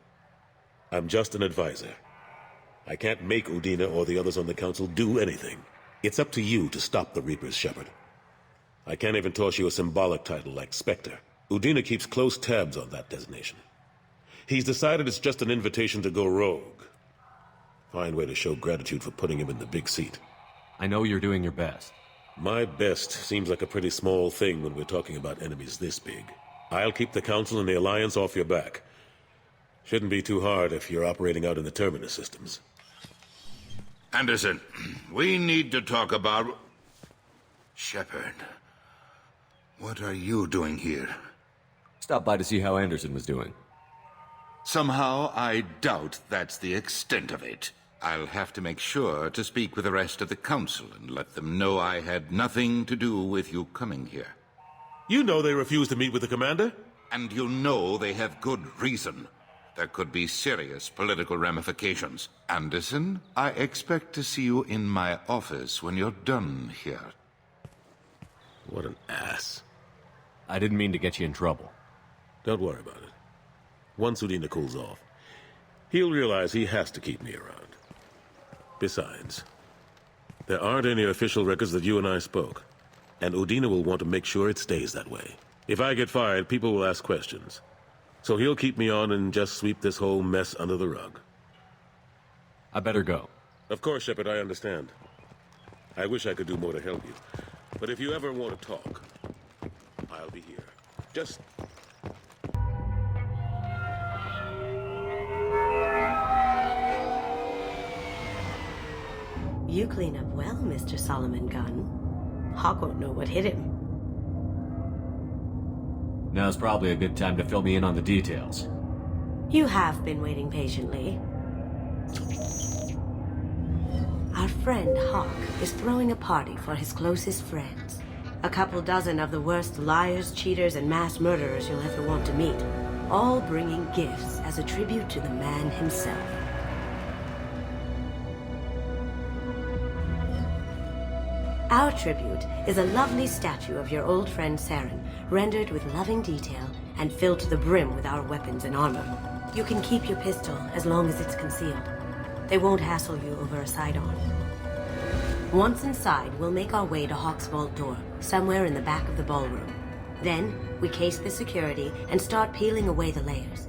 I'm just an advisor. I can't make Udina or the others on the Council do anything. It's up to you to stop the Reapers, Shepard. I can't even toss you a symbolic title like Spectre. Udina keeps close tabs on that designation. He's decided it's just an invitation to go rogue. Fine way to show gratitude for putting him in the big seat. I know you're doing your best. My best seems like a pretty small thing when we're talking about enemies this big. I'll keep the Council and the Alliance off your back. Shouldn't be too hard if you're operating out in the Terminus systems. Anderson, we need to talk about... Shepard, what are you doing here? Stopped by to see how Anderson was doing. Somehow, I doubt that's the extent of it. I'll have to make sure to speak with the rest of the Council and let them know I had nothing to do with you coming here. You know they refused to meet with the Commander? And you know they have good reason. There could be serious political ramifications. Anderson, I expect to see you in my office when you're done here. What an ass. I didn't mean to get you in trouble. Don't worry about it. Once Udina cools off, he'll realize he has to keep me around. Besides, there aren't any official records that you and I spoke, and Udina will want to make sure it stays that way. If I get fired, people will ask questions. So he'll keep me on and just sweep this whole mess under the rug. I better go. Of course, Shepard, I understand. I wish I could do more to help you. But if you ever want to talk, I'll be here. Just... You clean up well, Mr. Solomon Gunn. Hawk won't know what hit him. Now's probably a good time to fill me in on the details. You have been waiting patiently. Our friend Hawk is throwing a party for his closest friends. A couple dozen of the worst liars, cheaters, and mass murderers you'll ever want to meet. All bringing gifts as a tribute to the man himself. Our tribute is a lovely statue of your old friend Saren, rendered with loving detail and filled to the brim with our weapons and armor. You can keep your pistol as long as it's concealed. They won't hassle you over a sidearm. Once inside, we'll make our way to Hawk's vault door, somewhere in the back of the ballroom. Then, we case the security and start peeling away the layers.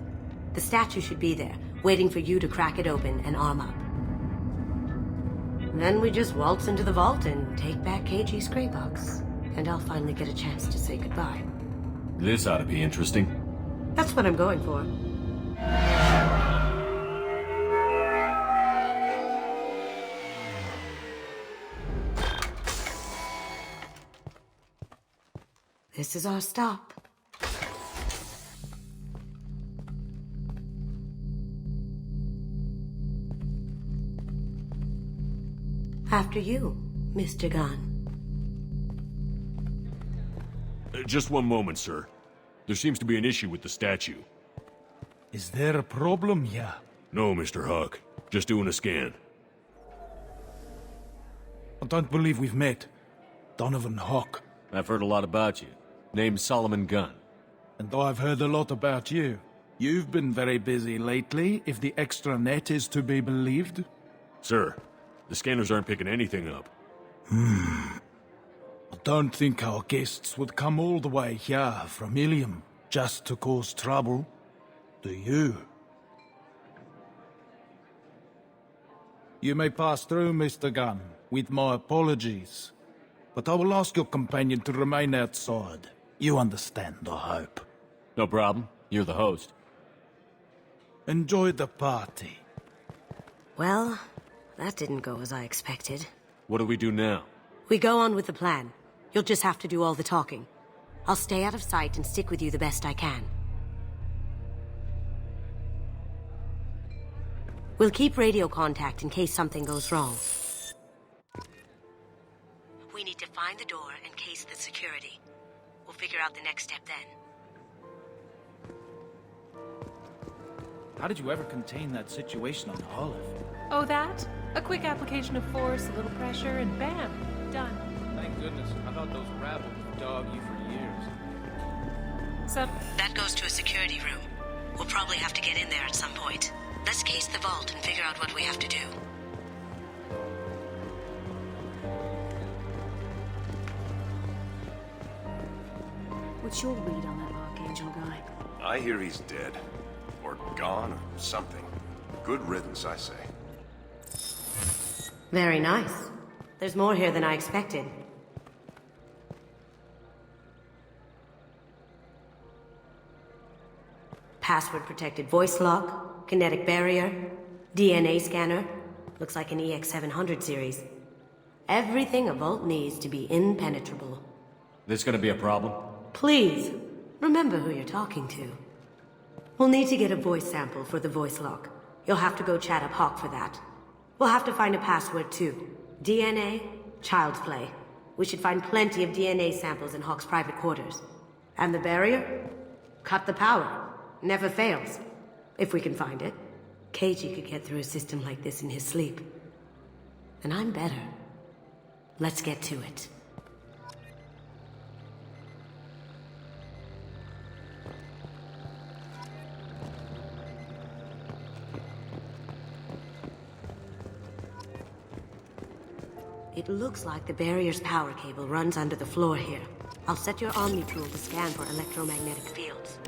The statue should be there, waiting for you to crack it open and arm up. Then we just waltz into the vault and take back KG's gray box. And I'll finally get a chance to say goodbye. This ought to be interesting. That's what I'm going for. This is our stop. After you, Mr. Gunn. Just one moment, sir. There seems to be an issue with the statue. Is there a problem here? No, Mr. Hawk. Just doing a scan. I don't believe we've met. Donovan Hawk. I've heard a lot about you. Name's Solomon Gunn. And I've heard a lot about you. You've been very busy lately, if the extranet is to be believed. Sir, the scanners aren't picking anything up. I don't think our guests would come all the way here from Ilium just to cause trouble. Do you? You may pass through, Mr. Gunn, with my apologies. But I will ask your companion to remain outside. You understand, I hope. No problem. You're the host. Enjoy the party. Well, that didn't go as I expected. What do we do now? We go on with the plan. You'll just have to do all the talking. I'll stay out of sight and stick with you the best I can. We'll keep radio contact in case something goes wrong. We need to find the door and case the security. We'll figure out the next step then. How did you ever contain that situation on Olive? Oh, that? A quick application of force, a little pressure, and bam, done. Thank goodness. I thought those rabble would dog you for years. So... That goes to a security room. We'll probably have to get in there at some point. Let's case the vault and figure out what we have to do. What's your read on that Archangel guy? I hear he's dead. Or gone, or something. Good riddance, I say. Very nice. There's more here than I expected. Password-protected voice lock, kinetic barrier, DNA scanner. Looks like an EX700 series. Everything a vault needs to be impenetrable. This gonna be a problem? Please, remember who you're talking to. We'll need to get a voice sample for the voice lock. You'll have to go chat up Hawk for that. We'll have to find a password too. DNA, child's play. We should find plenty of DNA samples in Hawk's private quarters. And the barrier? Cut the power. Never fails. If we can find it. KG could get through a system like this in his sleep. And I'm better. Let's get to it. It looks like the barrier's power cable runs under the floor here. I'll set your Omni tool to scan for electromagnetic fields.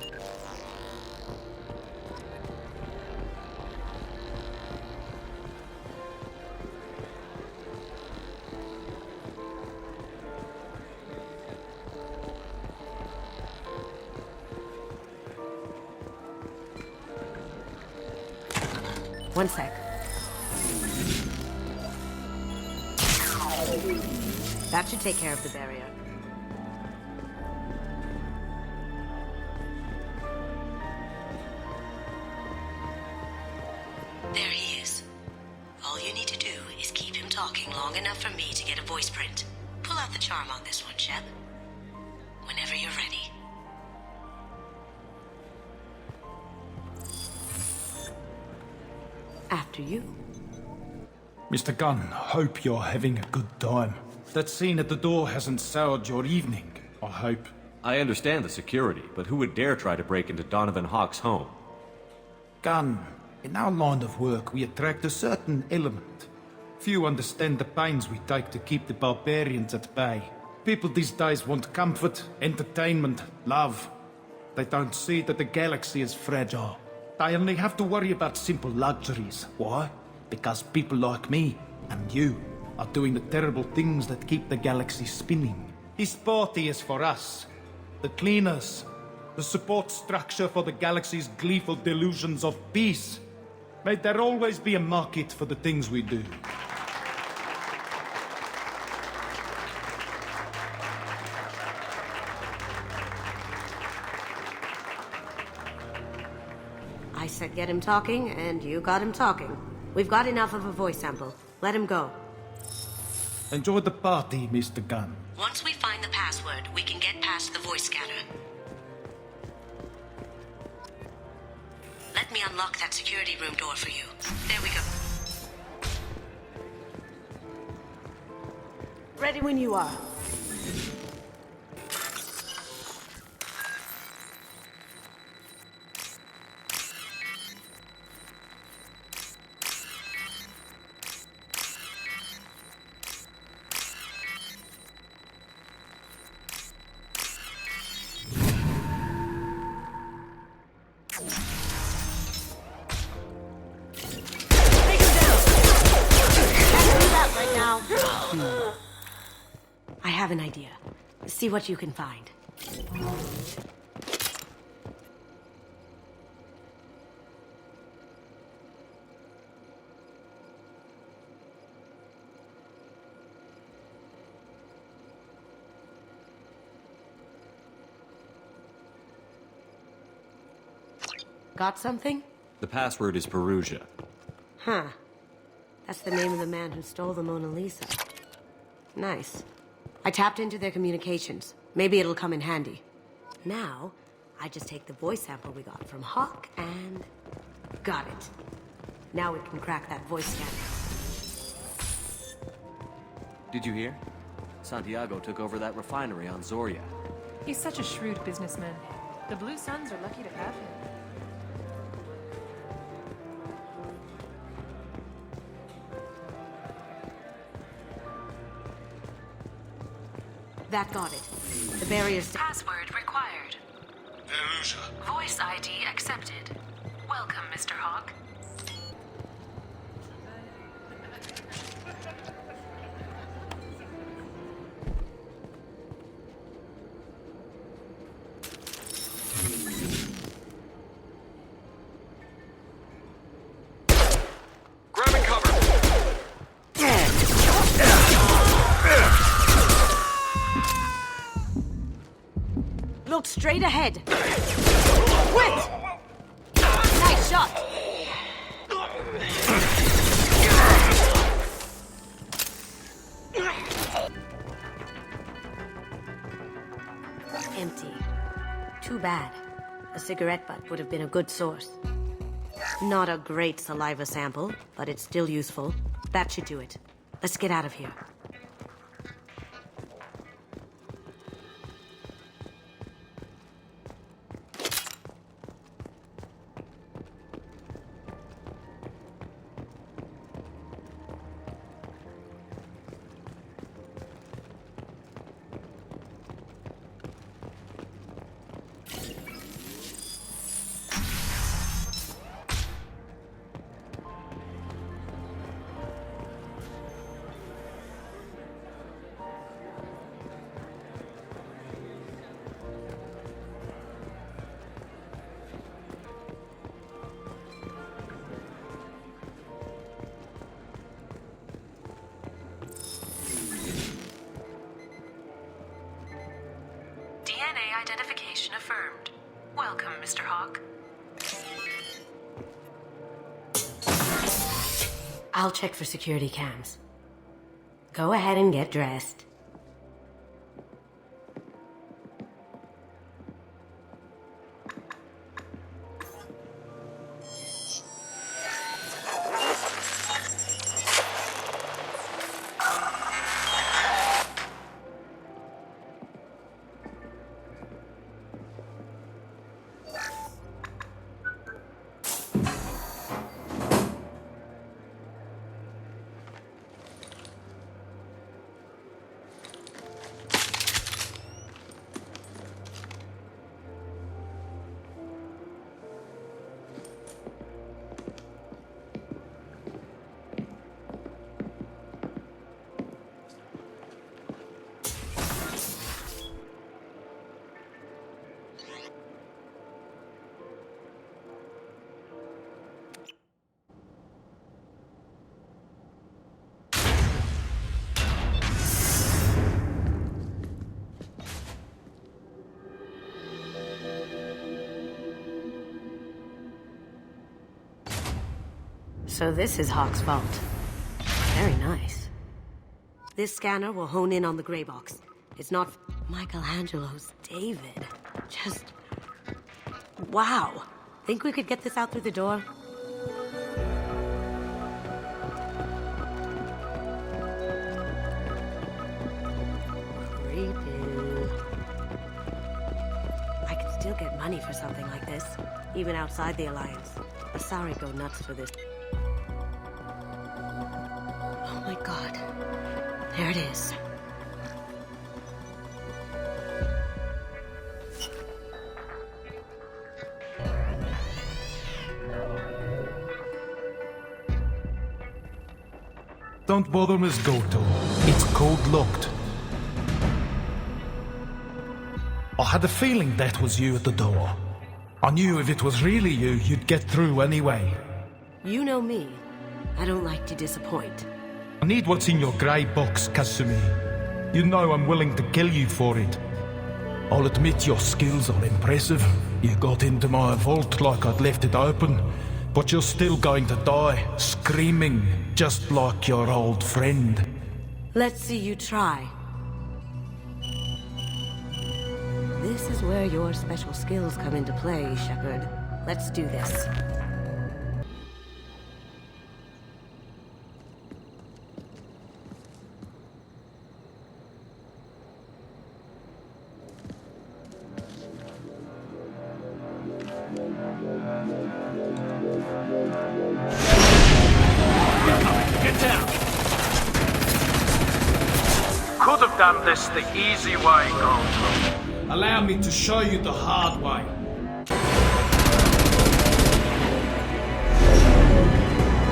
One sec. That should take care of the barrier. There he is. All you need to do is keep him talking long enough for me to get a voice print. Pull out the charm on this one, Shep. Whenever you're ready. After you. Mr. Gunn, hope you're having a good time. That scene at the door hasn't soured your evening, I hope. I understand the security, but who would dare try to break into Donovan Hawk's home? Gunn, in our line of work, we attract a certain element. Few understand the pains we take to keep the barbarians at bay. People these days want comfort, entertainment, love. They don't see that the galaxy is fragile. They only have to worry about simple luxuries. Why? Because people like me and you are doing the terrible things that keep the galaxy spinning. This party is for us, the cleaners, the support structure for the galaxy's gleeful delusions of peace. May there always be a market for the things we do. I said get him talking, and you got him talking. We've got enough of a voice sample. Let him go. Enjoy the party, Mr. Gunn. Once we find the password, we can get past the voice scanner. Let me unlock that security room door for you. There we go. Ready when you are. I have an idea. See what you can find. Got something? The password is Perugia. Huh. That's the name of the man who stole the Mona Lisa. Nice. I tapped into their communications. Maybe it'll come in handy. Now, I just take the voice sample we got from Hawk and... got it. Now we can crack that voice scanner. Did you hear? Santiago took over that refinery on Zoria. He's such a shrewd businessman. The Blue Suns are lucky to have him. That got it. The barrier's... Password required. Voice ID accepted. Welcome, Mr. Hawk. Grabbing cover! Look straight ahead. Wait! Nice shot. Empty. Too bad. A cigarette butt would have been a good source. Not a great saliva sample, but it's still useful. That should do it. Let's get out of here. DNA identification affirmed. Welcome, Mr. Hawk. I'll check for security cams. Go ahead and get dressed. So this is Hawk's vault. Very nice. This scanner will hone in on the gray box. It's not Michelangelo's David. Just... wow. Think we could get this out through the door? Creepy. I could still get money for something like this, even outside the Alliance. Asari go nuts for this. Oh my god. There it is. Don't bother, Miss Goto. It's code locked. I had a feeling that was you at the door. I knew if it was really you, you'd get through anyway. You know me. I don't like to disappoint. I need what's in your grey box, Kasumi. You know I'm willing to kill you for it. I'll admit your skills are impressive. You got into my vault like I'd left it open, but you're still going to die, screaming, just like your old friend. Let's see you try. This is where your special skills come into play, Shepard. Let's do this. Get down! Could have done this the easy way, Gold. Allow me to show you the hard way.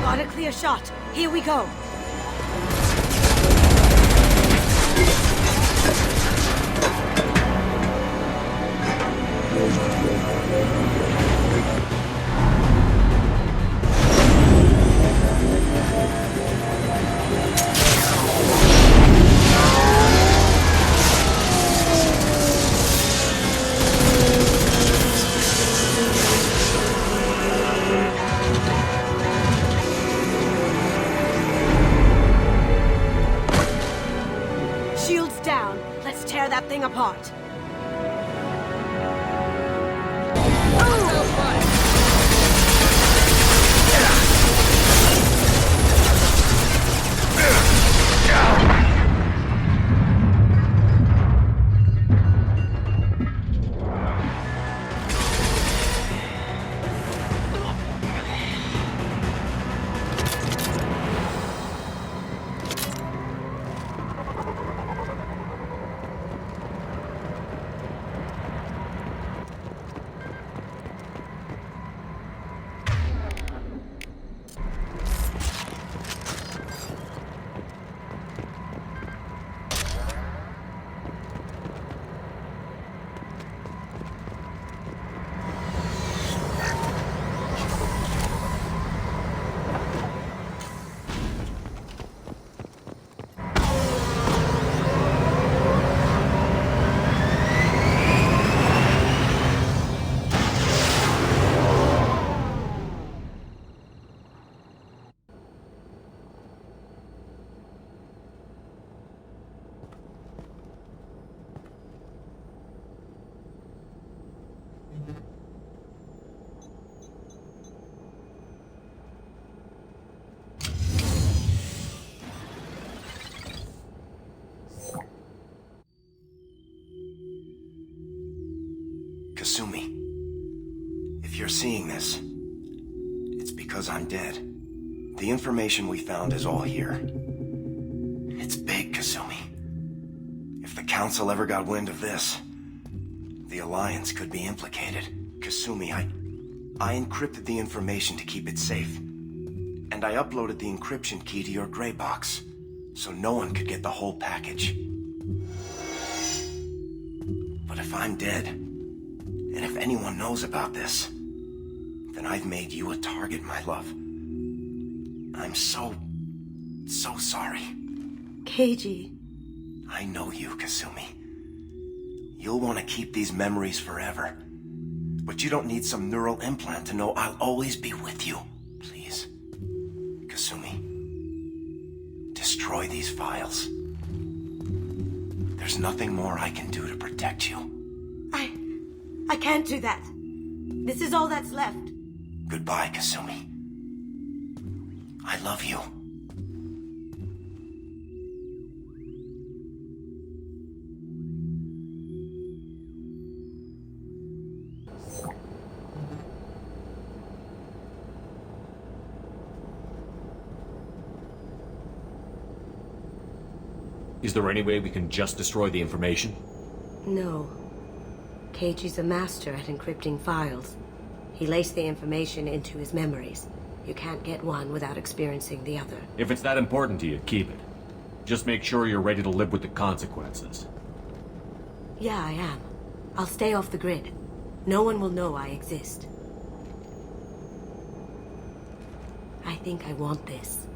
Got a clear shot. Here we go. Shields down. Let's tear that thing apart. Kasumi, if you're seeing this, it's because I'm dead. The information we found is all here. It's big, Kasumi. If the Council ever got wind of this, the Alliance could be implicated. Kasumi, I encrypted the information to keep it safe. And I uploaded the encryption key to your gray box, so no one could get the whole package. But if I'm dead, and if anyone knows about this, then I've made you a target, my love. I'm so sorry. Keiji. I know you, Kasumi. You'll want to keep these memories forever. But you don't need some neural implant to know I'll always be with you. Please. Kasumi. Destroy these files. There's nothing more I can do to protect you. I can't do that. This is all that's left. Goodbye, Kasumi. I love you. Is there any way we can just destroy the information? No. Keiji's a master at encrypting files. He laced the information into his memories. You can't get one without experiencing the other. If it's that important to you, keep it. Just make sure you're ready to live with the consequences. Yeah, I am. I'll stay off the grid. No one will know I exist. I think I want this.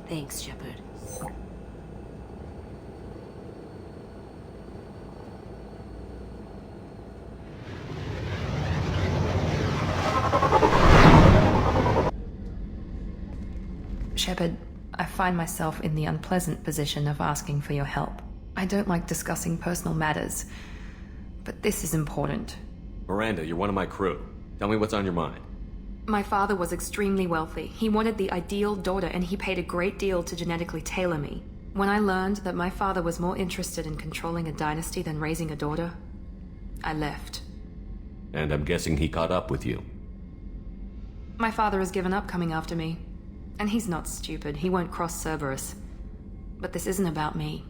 Thanks, Shepard. Shepard, I find myself in the unpleasant position of asking for your help. I don't like discussing personal matters, But this is important. Miranda, you're one of my crew. Tell me what's on your mind. My father was extremely wealthy. He wanted the ideal daughter, and he paid a great deal to genetically tailor me. When I learned that my father was more interested in controlling a dynasty than raising a daughter, I left. And I'm guessing he caught up with you. My father has given up coming after me. And he's not stupid. He won't cross Cerberus. But this isn't about me.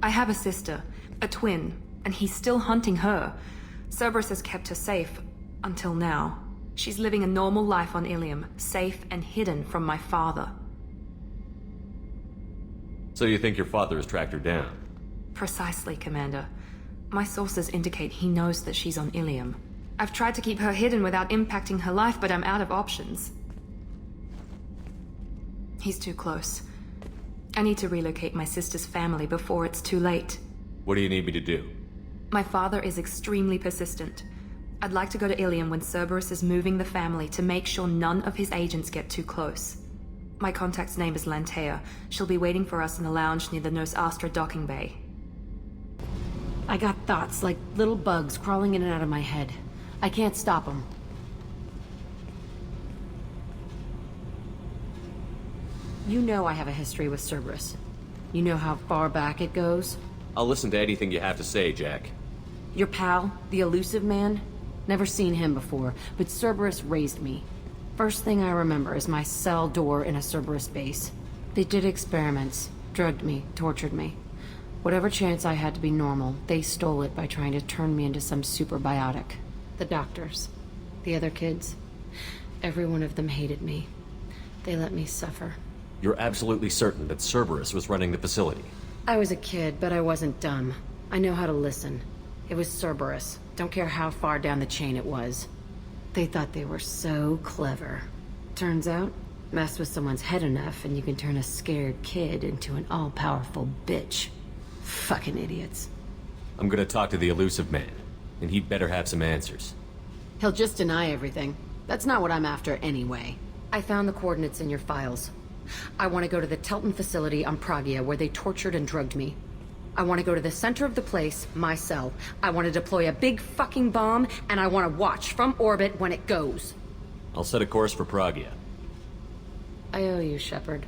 I have a sister, a twin, and he's still hunting her. Cerberus has kept her safe, until now. She's living a normal life on Ilium, safe and hidden from my father. So you think your father has tracked her down? Precisely, Commander. My sources indicate he knows that she's on Ilium. I've tried to keep her hidden without impacting her life, but I'm out of options. He's too close. I need to relocate my sister's family before it's too late. What do you need me to do? My father is extremely persistent. I'd like to go to Ilium when Cerberus is moving the family to make sure none of his agents get too close. My contact's name is Lantea. She'll be waiting for us in the lounge near the Nos Astra docking bay. I got thoughts like little bugs crawling in and out of my head. I can't stop them. You know I have a history with Cerberus. You know how far back it goes? I'll listen to anything you have to say, Jack. Your pal, the elusive man? Never seen him before, but Cerberus raised me. First thing I remember is my cell door in a Cerberus base. They did experiments, drugged me, tortured me. Whatever chance I had to be normal, they stole it by trying to turn me into some superbiotic. The doctors, the other kids, every one of them hated me. They let me suffer. You're absolutely certain that Cerberus was running the facility? I was a kid, but I wasn't dumb. I know how to listen. It was Cerberus. Don't care how far down the chain it was. They thought they were so clever. Turns out, mess with someone's head enough and you can turn a scared kid into an all-powerful bitch. Fucking idiots. I'm gonna talk to the elusive man, and he'd better have some answers. He'll just deny everything. That's not what I'm after anyway. I found the coordinates in your files. I want to go to the Telton facility on Pragia where they tortured and drugged me. I want to go to the center of the place, my cell. I want to deploy a big fucking bomb, and I want to watch from orbit when it goes. I'll set a course for Pragia. I owe you, Shepard.